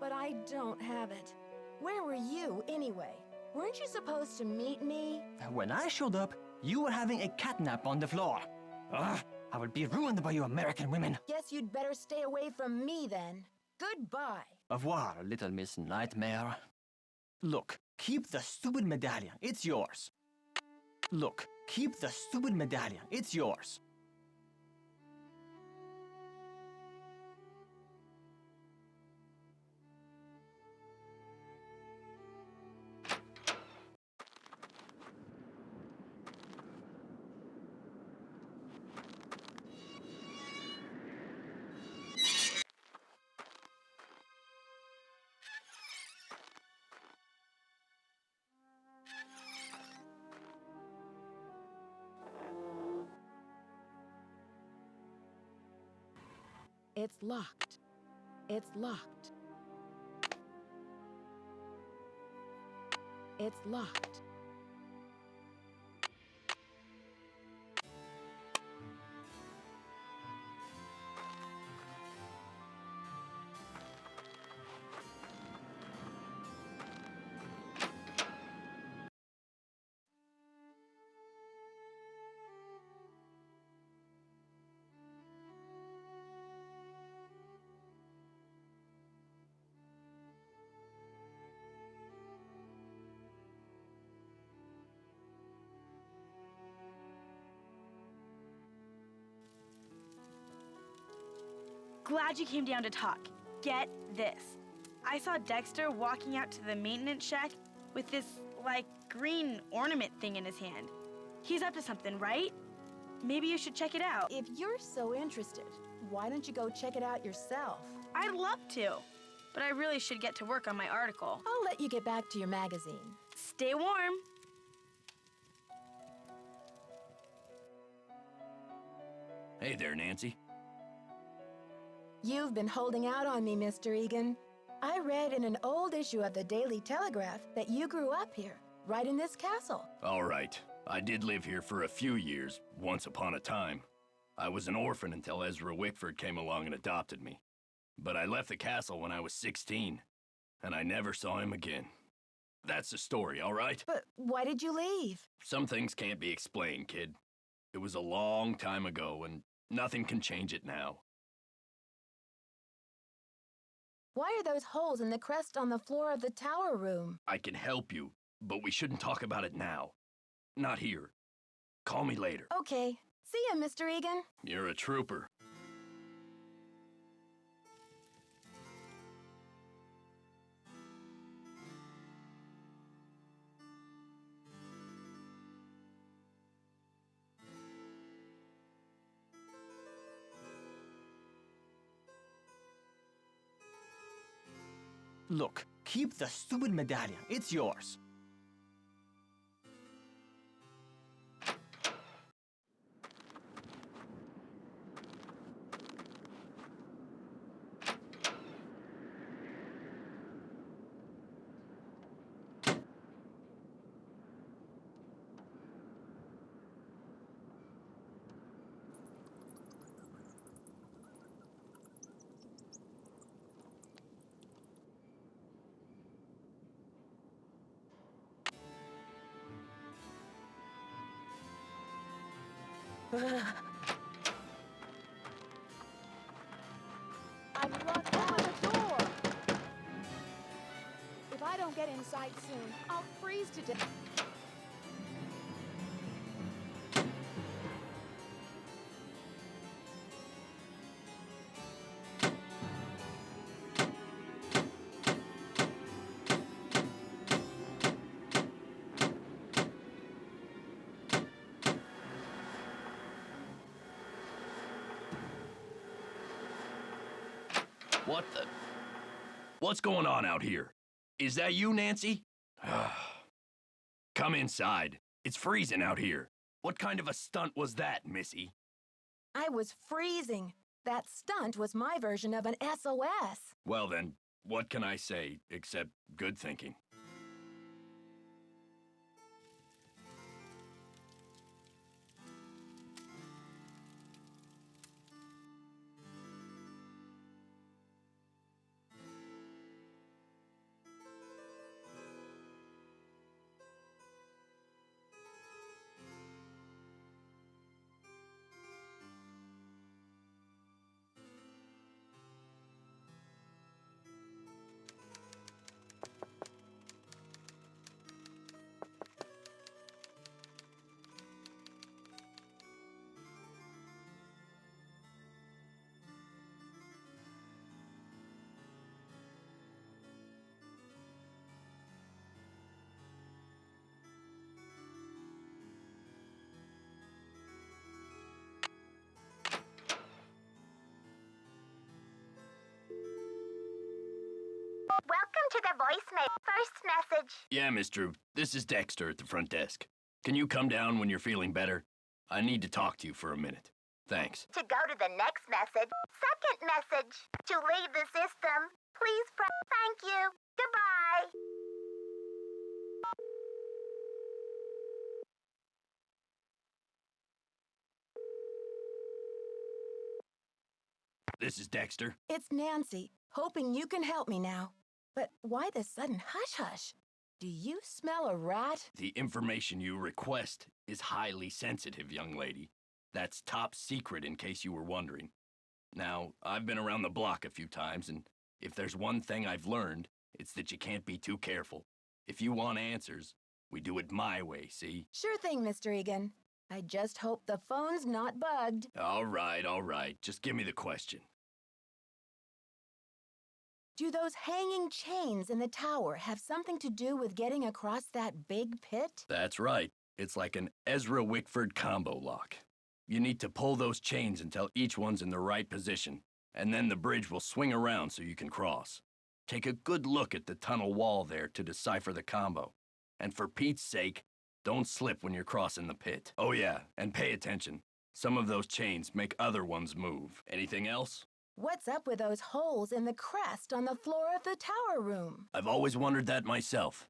But I don't have it. Where were you, anyway? Weren't you supposed to meet me? When I showed up, you were having a catnap on the floor. Ugh, I will be ruined by you American women. Guess you'd better stay away from me then. Goodbye. Au revoir, little Miss Nightmare. Look, keep the stupid medallion. It's yours. Look, keep the stupid medallion. It's yours. It's locked. It's locked. It's locked. Glad you came down to talk. Get this. I saw Dexter walking out to the maintenance shack with this, like, green ornament thing in his hand. He's up to something, right? Maybe you should check it out. If you're so interested, why don't you go check it out yourself? I'd love to, but I really should get to work on my article. I'll let you get back to your magazine. Stay warm. Hey there, Nancy. You've been holding out on me, Mr. Egan. I read in an old issue of the Daily Telegraph that you grew up here, right in this castle. All right. I did live here for a few years, once upon a time. I was an orphan until Ezra Wickford came along and adopted me. But I left the castle when I was 16, and I never saw him again. That's the story, all right? But why did you leave? Some things can't be explained, kid. It was a long time ago, and nothing can change it now. Why are those holes in the crest on the floor of the tower room? I can help you, but we shouldn't talk about it now. Not here. Call me later. Okay. See ya, Mr. Egan. You're a trooper. Look, keep the stupid medallion. It's yours. I've locked the door. If I don't get inside soon, I'll freeze to death. What the? What's going on out here? Is that you, Nancy? Come inside. It's freezing out here. What kind of a stunt was that, Missy? I was freezing. That stunt was my version of an SOS. Well then, what can I say except good thinking? Welcome to the voicemail. First message. Yeah, Miss Drew. This is Dexter at the front desk. Can you come down when you're feeling better? I need to talk to you for a minute. Thanks. To go to the next message. Second message. To leave the system. Please press. Thank you. Goodbye. This is Dexter. It's Nancy, hoping you can help me now. But why the sudden hush-hush? Do you smell a rat? The information you request is highly sensitive, young lady. That's top secret in case you were wondering. Now, I've been around the block a few times, and if there's one thing I've learned, it's that you can't be too careful. If you want answers, we do it my way, see? Sure thing, Mr. Egan. I just hope the phone's not bugged. All right. Just give me the question. Do those hanging chains in the tower have something to do with getting across that big pit? That's right. It's like an Ezra Wickford combo lock. You need to pull those chains until each one's in the right position, and then the bridge will swing around so you can cross. Take a good look at the tunnel wall there to decipher the combo. And for Pete's sake, don't slip when you're crossing the pit. Oh yeah, and pay attention. Some of those chains make other ones move. Anything else? What's up with those holes in the crest on the floor of the tower room? I've always wondered that myself.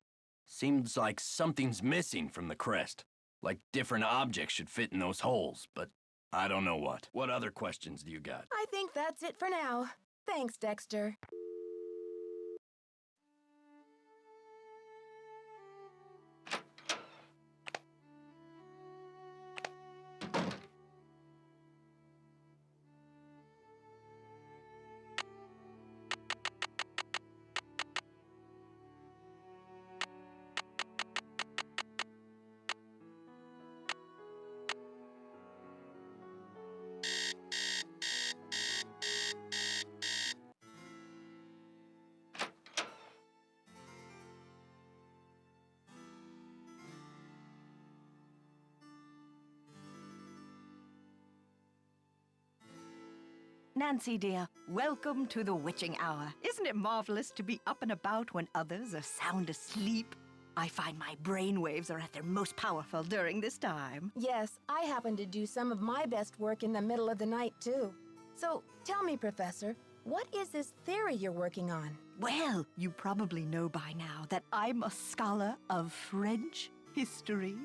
Seems like something's missing from the crest. Like different objects should fit in those holes, but I don't know what. What other questions do you got? I think that's it for now. Thanks, Dexter. Nancy, dear, welcome to the witching hour. Isn't it marvelous to be up and about when others are sound asleep? I find my brainwaves are at their most powerful during this time. Yes, I happen to do some of my best work in the middle of the night, too. So, tell me, Professor, what is this theory you're working on? Well, you probably know by now that I'm a scholar of French history.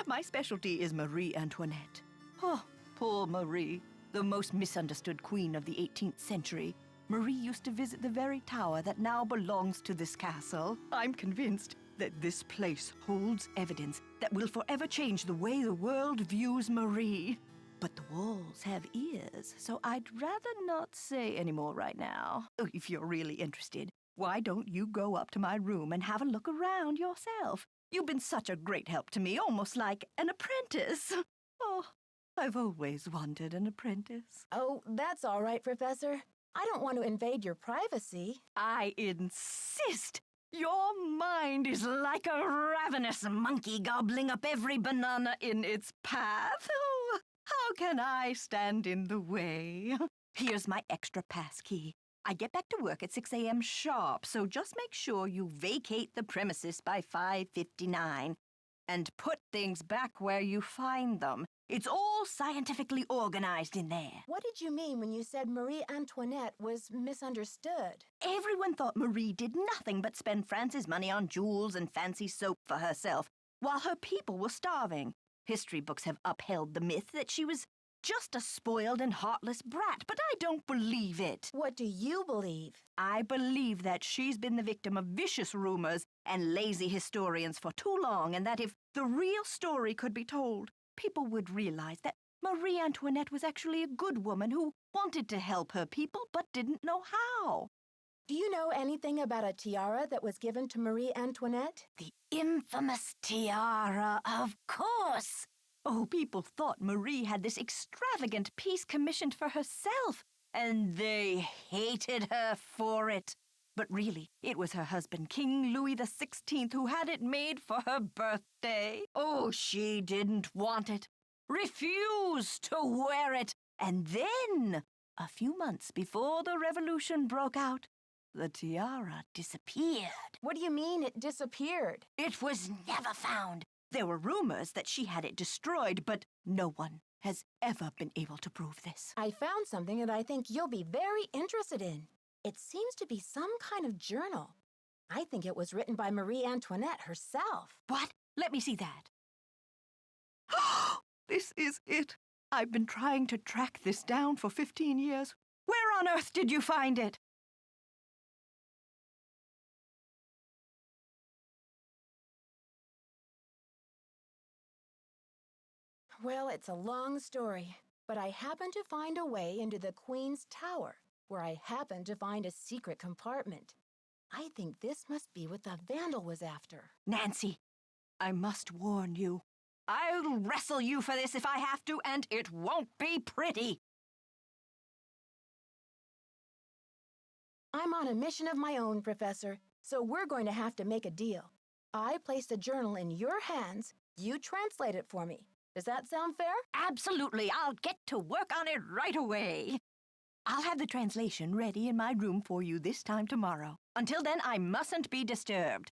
My specialty is Marie Antoinette. Oh, poor Marie. The most misunderstood queen of the 18th century, Marie used to visit the very tower that now belongs to this castle. I'm convinced that this place holds evidence that will forever change the way the world views Marie. But the walls have ears, so I'd rather not say any more right now. Oh, if you're really interested, why don't you go up to my room and have a look around yourself? You've been such a great help to me, almost like an apprentice. Oh, I've always wanted an apprentice. Oh, that's all right, Professor. I don't want to invade your privacy. I insist. Your mind is like a ravenous monkey gobbling up every banana in its path. Oh, how can I stand in the way? Here's my extra pass key. I get back to work at 6 a.m. sharp, so just make sure you vacate the premises by 5:59 and put things back where you find them. It's all scientifically organized in there. What did you mean when you said Marie Antoinette was misunderstood? Everyone thought Marie did nothing but spend France's money on jewels and fancy soap for herself, while her people were starving. History books have upheld the myth that she was just a spoiled and heartless brat, but I don't believe it. What do you believe? I believe that she's been the victim of vicious rumors and lazy historians for too long, and that if the real story could be told, people would realize that Marie Antoinette was actually a good woman who wanted to help her people but didn't know how. Do you know anything about a tiara that was given to Marie Antoinette? The infamous tiara, of course. Oh, people thought Marie had this extravagant piece commissioned for herself, and they hated her for it. But really, it was her husband, King Louis XVI, who had it made for her birthday. Oh, she didn't want it, refused to wear it. And then, a few months before the revolution broke out, the tiara disappeared. What do you mean it disappeared? It was never found. There were rumors that she had it destroyed, but no one has ever been able to prove this. I found something that I think you'll be very interested in. It seems to be some kind of journal. I think it was written by Marie Antoinette herself. What? Let me see that. This is it. I've been trying to track this down for 15 years. Where on earth did you find it? Well, it's a long story, but I happened to find a way into the Queen's Tower, where I happened to find a secret compartment. I think this must be what the vandal was after. Nancy, I must warn you. I'll wrestle you for this if I have to, and it won't be pretty. I'm on a mission of my own, Professor, so we're going to have to make a deal. I place the journal in your hands. You translate it for me. Does that sound fair? Absolutely. I'll get to work on it right away. I'll have the translation ready in my room for you this time tomorrow. Until then, I mustn't be disturbed.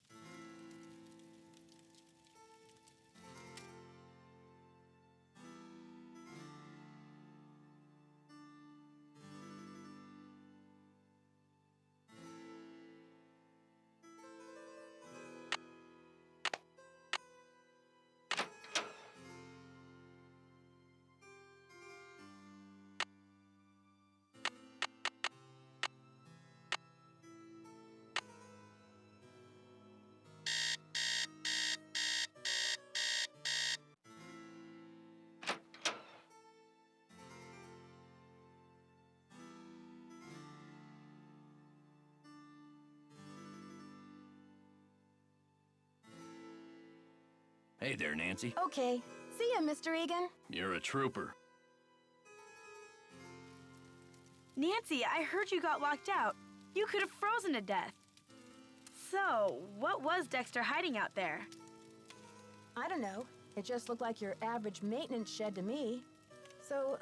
Hey there, Nancy. Okay. See ya, Mr. Egan. You're a trooper. Nancy, I heard you got locked out. You could have frozen to death. So, what was Dexter hiding out there? I don't know. It just looked like your average maintenance shed to me. So,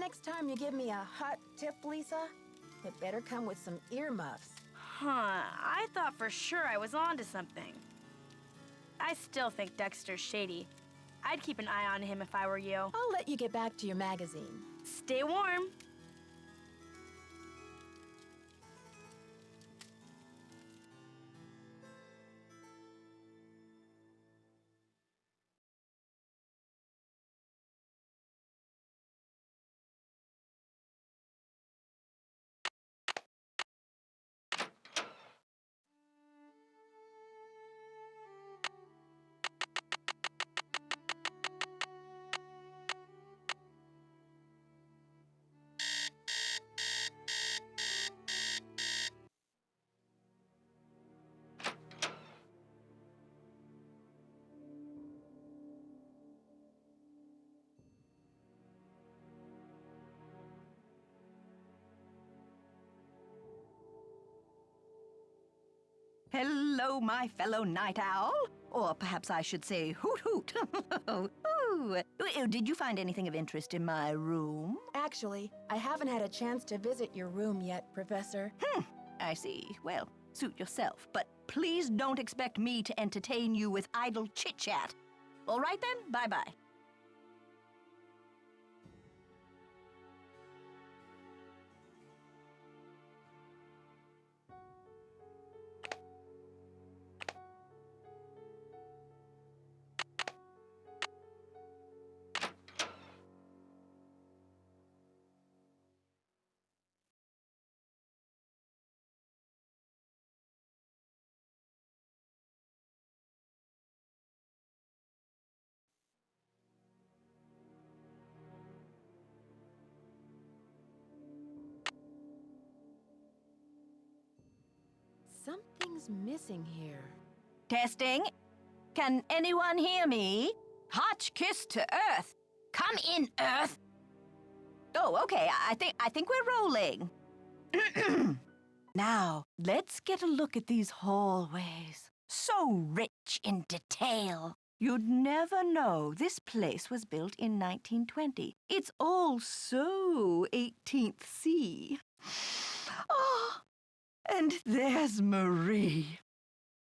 next time you give me a hot tip, Lisa, it better come with some earmuffs. Huh, I thought for sure I was onto something. I still think Dexter's shady. I'd keep an eye on him if I were you. I'll let you get back to your magazine. Stay warm. Hello, my fellow night owl. Or perhaps I should say hoot hoot. Ooh. Did you find anything of interest in my room? Actually, I haven't had a chance to visit your room yet, Professor. I see. Well, suit yourself. But please don't expect me to entertain you with idle chit-chat. All right then, bye-bye. Something's missing here. Testing. Can anyone hear me? Hotch kiss to Earth. Come in, Earth. Oh, okay. I think we're rolling. Now, let's get a look at these hallways. So rich in detail. You'd never know this place was built in 1920. It's all so 18th C. Oh, and there's Marie.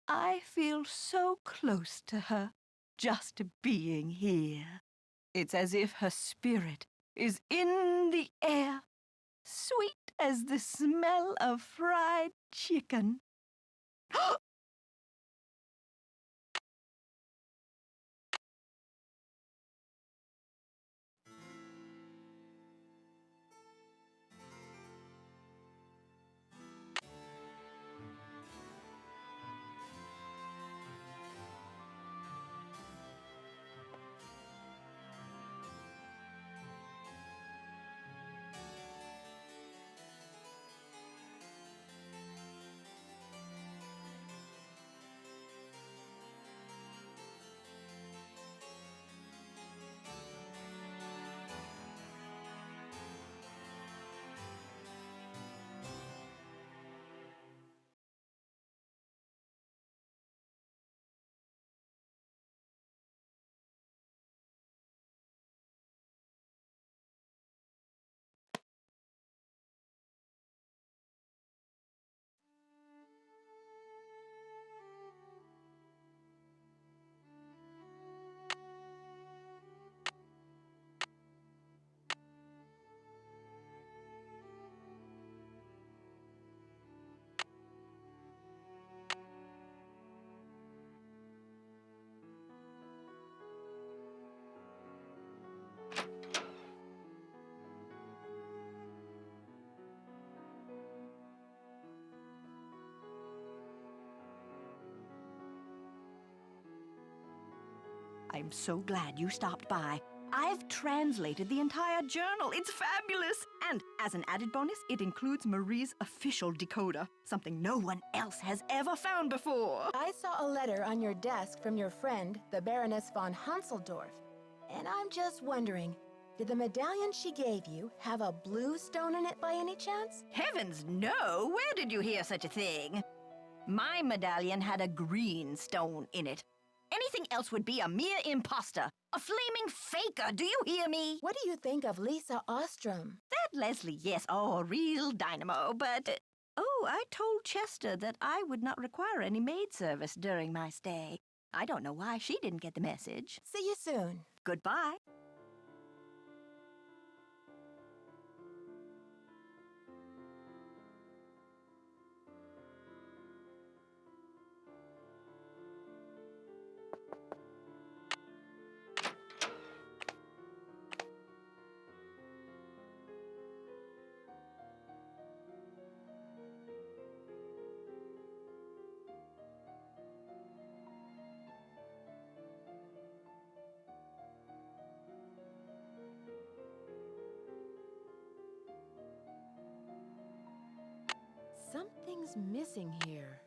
I feel so close to her, just being here. It's as if her spirit is in the air, sweet as the smell of fried chicken. I'm so glad you stopped by. I've translated the entire journal. It's fabulous. And as an added bonus, it includes Marie's official decoder, something no one else has ever found before. I saw a letter on your desk from your friend, the Baroness von Hunseldorf. And I'm just wondering, did the medallion she gave you have a blue stone in it by any chance? Heavens, no! Where did you hear such a thing? My medallion had a green stone in it. Anything else would be a mere imposter, a flaming faker, do you hear me? What do you think of Lisa Ostrom? That Leslie, yes, oh, real dynamo, but... oh, I told Chester that I would not require any maid service during my stay. I don't know why she didn't get the message. See you soon. Goodbye. Something's missing here.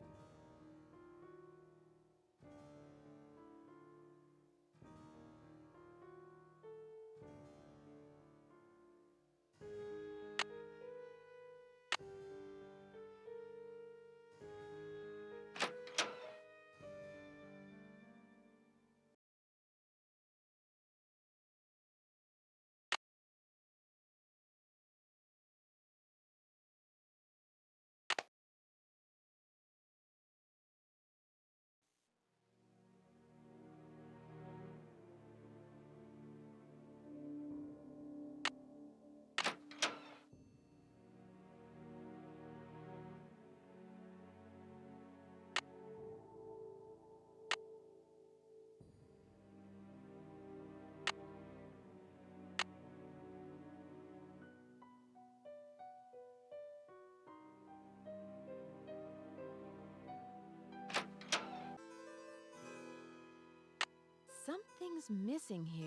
Something's missing here.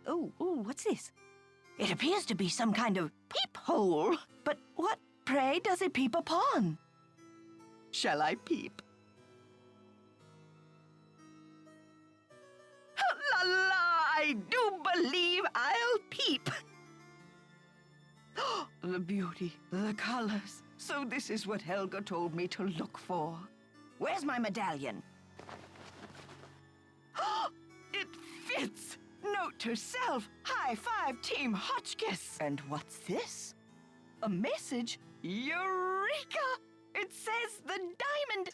Oh, what's this? It appears to be some kind of peephole. But what, pray, does it peep upon? Shall I peep? La la, I do believe I'll peep. The beauty, the colors. So this is what Helga told me to look for. Where's my medallion? It fits! Note to self, high five Team Hotchkiss. And what's this? A message? Eureka! It says the diamond...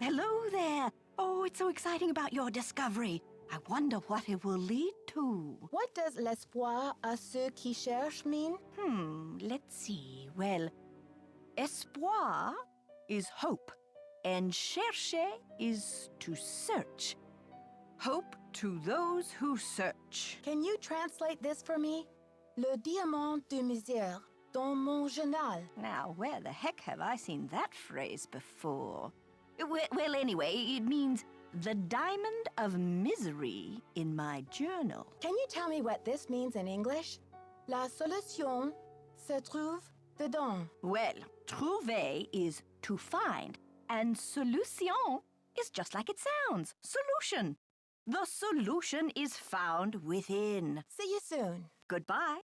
Hello there. Oh, it's so exciting about your discovery. I wonder what it will lead to. What does l'espoir à ceux qui cherchent mean? Let's see. Well, espoir is hope. and chercher is to search. Hope to those who search. Can you translate this for me? Le diamant de misère dans mon journal. Now, where the heck have I seen that phrase before? Well, anyway, it means the diamond of misery in my journal. Can you tell me what this means in English? La solution se trouve dedans. Well, trouver is to find, and solution is just like it sounds, solution. The solution is found within. See you soon. Goodbye.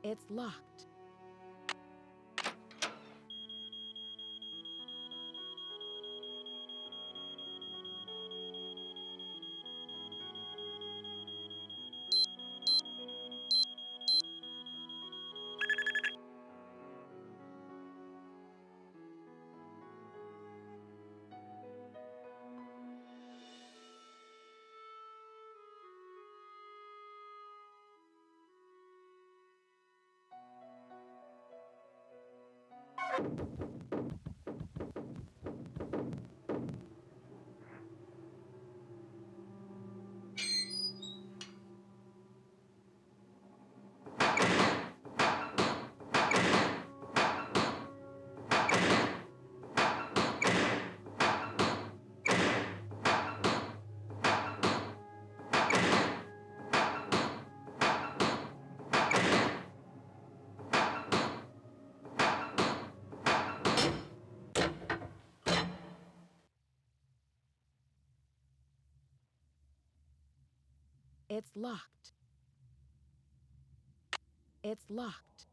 It's locked. It's locked. It's locked.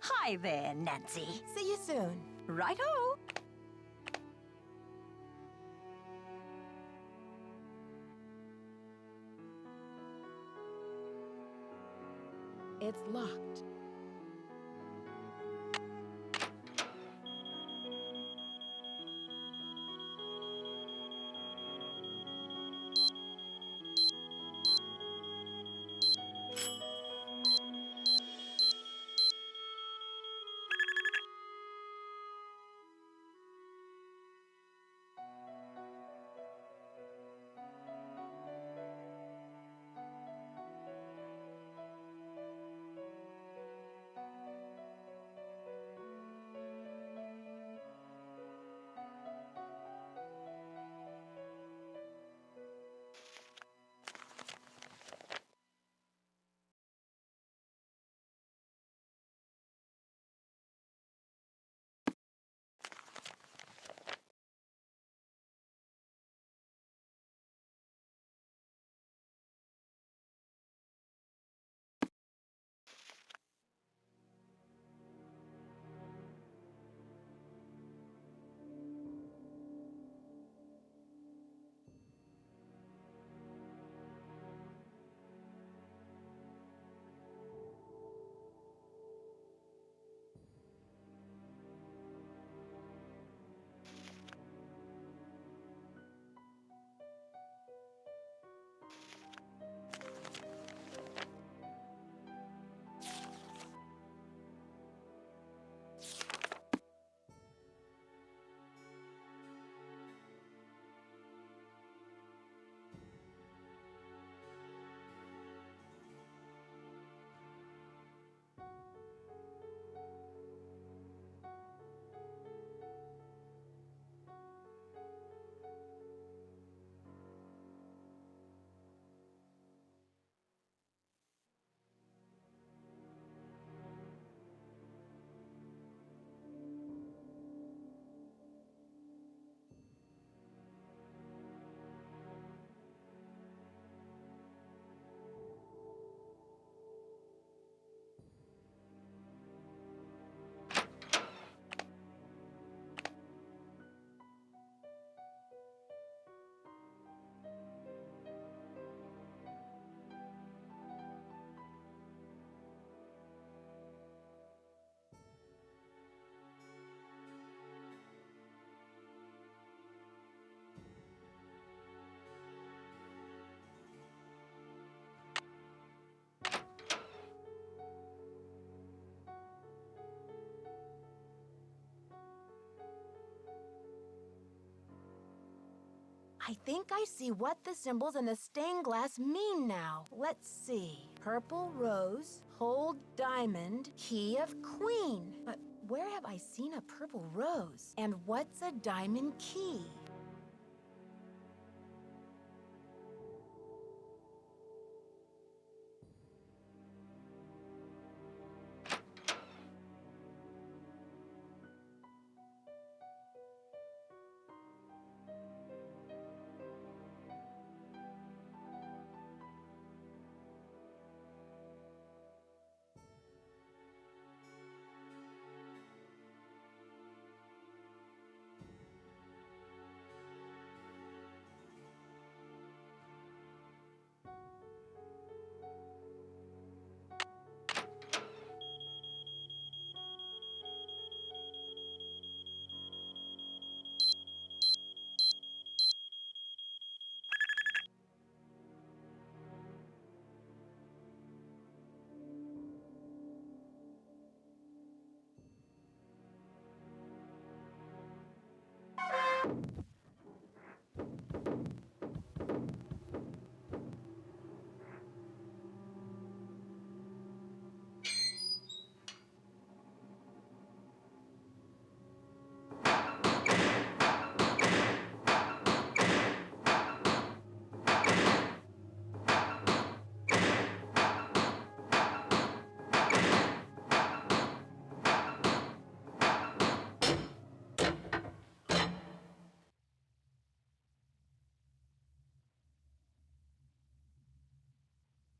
Hi there, Nancy. See you soon. Righto. It's locked. I think I see what the symbols in the stained glass mean now. Let's see. Purple rose, whole diamond, key of queen. But where have I seen a purple rose? And what's a diamond key?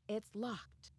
It's locked.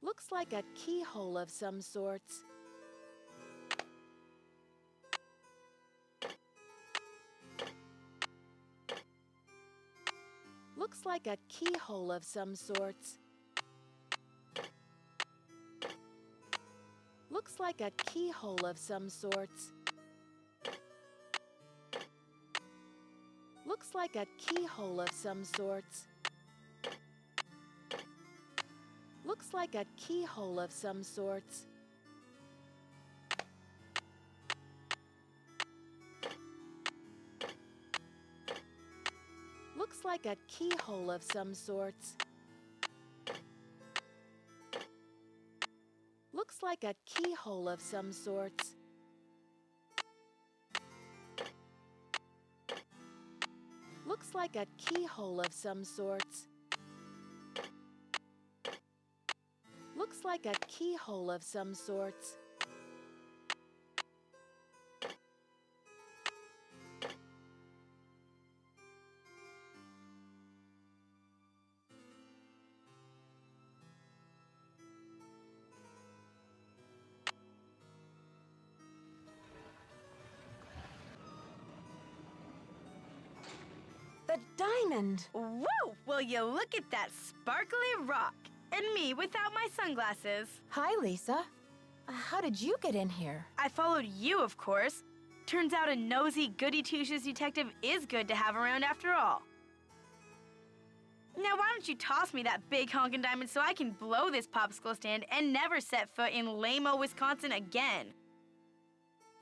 Looks like a keyhole of some sorts. Looks like a keyhole of some sorts. Looks like a keyhole of some sorts. Looks like a keyhole of some sorts. Looks like a keyhole of some sorts. Looks like a keyhole of some sorts. Looks like a keyhole of some sorts. Looks like a keyhole of some sorts. Looks like a keyhole of some sorts. The diamond! Whoa! Will you look at that sparkly rock? And me without my sunglasses. Hi, Lisa. How did you get in here? I followed you, of course. Turns out a nosy, goody-two-shoes detective is good to have around after all. Now, why don't you toss me that big honkin' diamond so I can blow this popsicle stand and never set foot in lame-o Wisconsin again?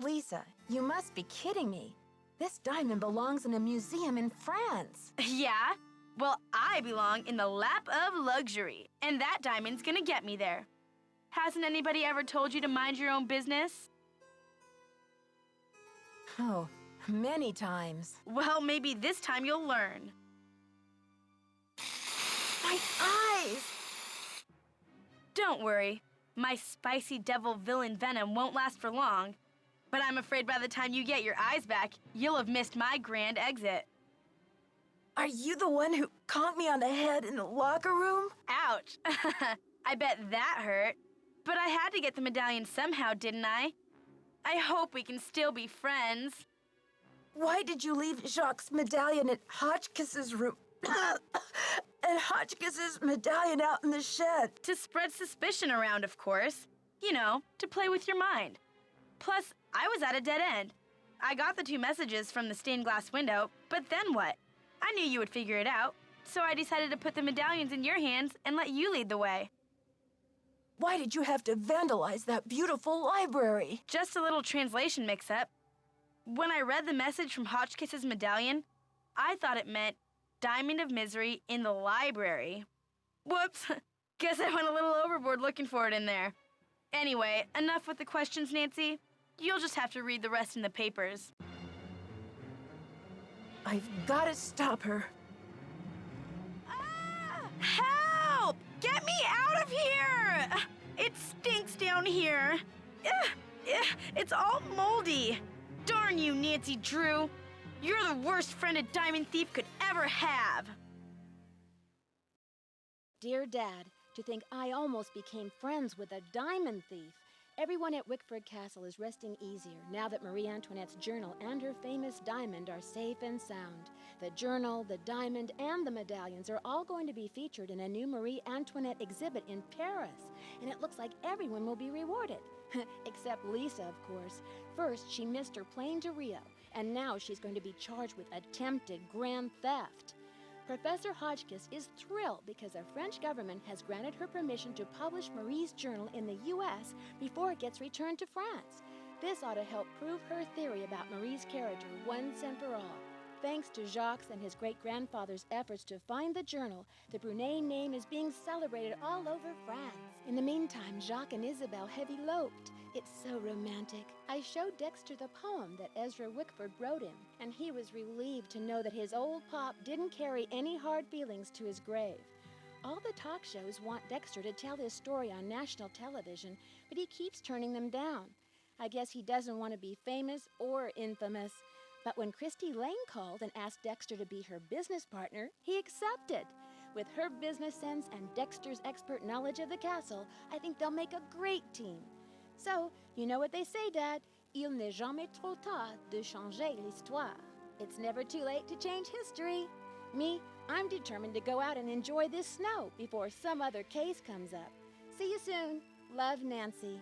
Lisa, you must be kidding me. This diamond belongs in a museum in France. Yeah? Well, I belong in the lap of luxury, and that diamond's gonna get me there. Hasn't anybody ever told you to mind your own business? Oh, many times. Well, maybe this time you'll learn. My eyes! Don't worry. My spicy devil villain venom won't last for long. But I'm afraid by the time you get your eyes back, you'll have missed my grand exit. Are you the one who conked me on the head in the locker room? Ouch. I bet that hurt. But I had to get the medallion somehow, didn't I? I hope we can still be friends. Why did you leave Jacques' medallion at Hotchkiss's room? And Hotchkiss's medallion out in the shed? To spread suspicion around, of course. You know, to play with your mind. Plus, I was at a dead end. I got the 2 messages from the stained glass window, but then what? I knew you would figure it out, so I decided to put the medallions in your hands and let you lead the way. Why did you have to vandalize that beautiful library? Just a little translation mix-up. When I read the message from Hotchkiss's medallion, I thought it meant Diamond of Misery in the library. Whoops, guess I went a little overboard looking for it in there. Anyway, enough with the questions, Nancy. You'll just have to read the rest in the papers. I've got to stop her. Ah! Help! Get me out of here! It stinks down here. It's all moldy. Darn you, Nancy Drew. You're the worst friend a diamond thief could ever have. Dear Dad, to think I almost became friends with a diamond thief. Everyone at Wickford Castle is resting easier now that Marie Antoinette's journal and her famous diamond are safe and sound. The journal, the diamond, and the medallions are all going to be featured in a new Marie Antoinette exhibit in Paris, and it looks like everyone will be rewarded. Except Lisa, of course. First, she missed her plane to Rio, and now she's going to be charged with attempted grand theft. Professor Hotchkiss is thrilled because the French government has granted her permission to publish Marie's journal in the U.S. before it gets returned to France. This ought to help prove her theory about Marie's character once and for all. Thanks to Jacques and his great-grandfather's efforts to find the journal, the Brunet name is being celebrated all over France. In the meantime, Jacques and Isabel have eloped. It's so romantic. I showed Dexter the poem that Ezra Wickford wrote him, and he was relieved to know that his old pop didn't carry any hard feelings to his grave. All the talk shows want Dexter to tell his story on national television, but he keeps turning them down. I guess he doesn't want to be famous or infamous. But when Christy Lane called and asked Dexter to be her business partner, he accepted. With her business sense and Dexter's expert knowledge of the castle, I think they'll make a great team. So, you know what they say, Dad. Il n'est jamais trop tard de changer l'histoire. It's never too late to change history. Me, I'm determined to go out and enjoy this snow before some other case comes up. See you soon. Love, Nancy.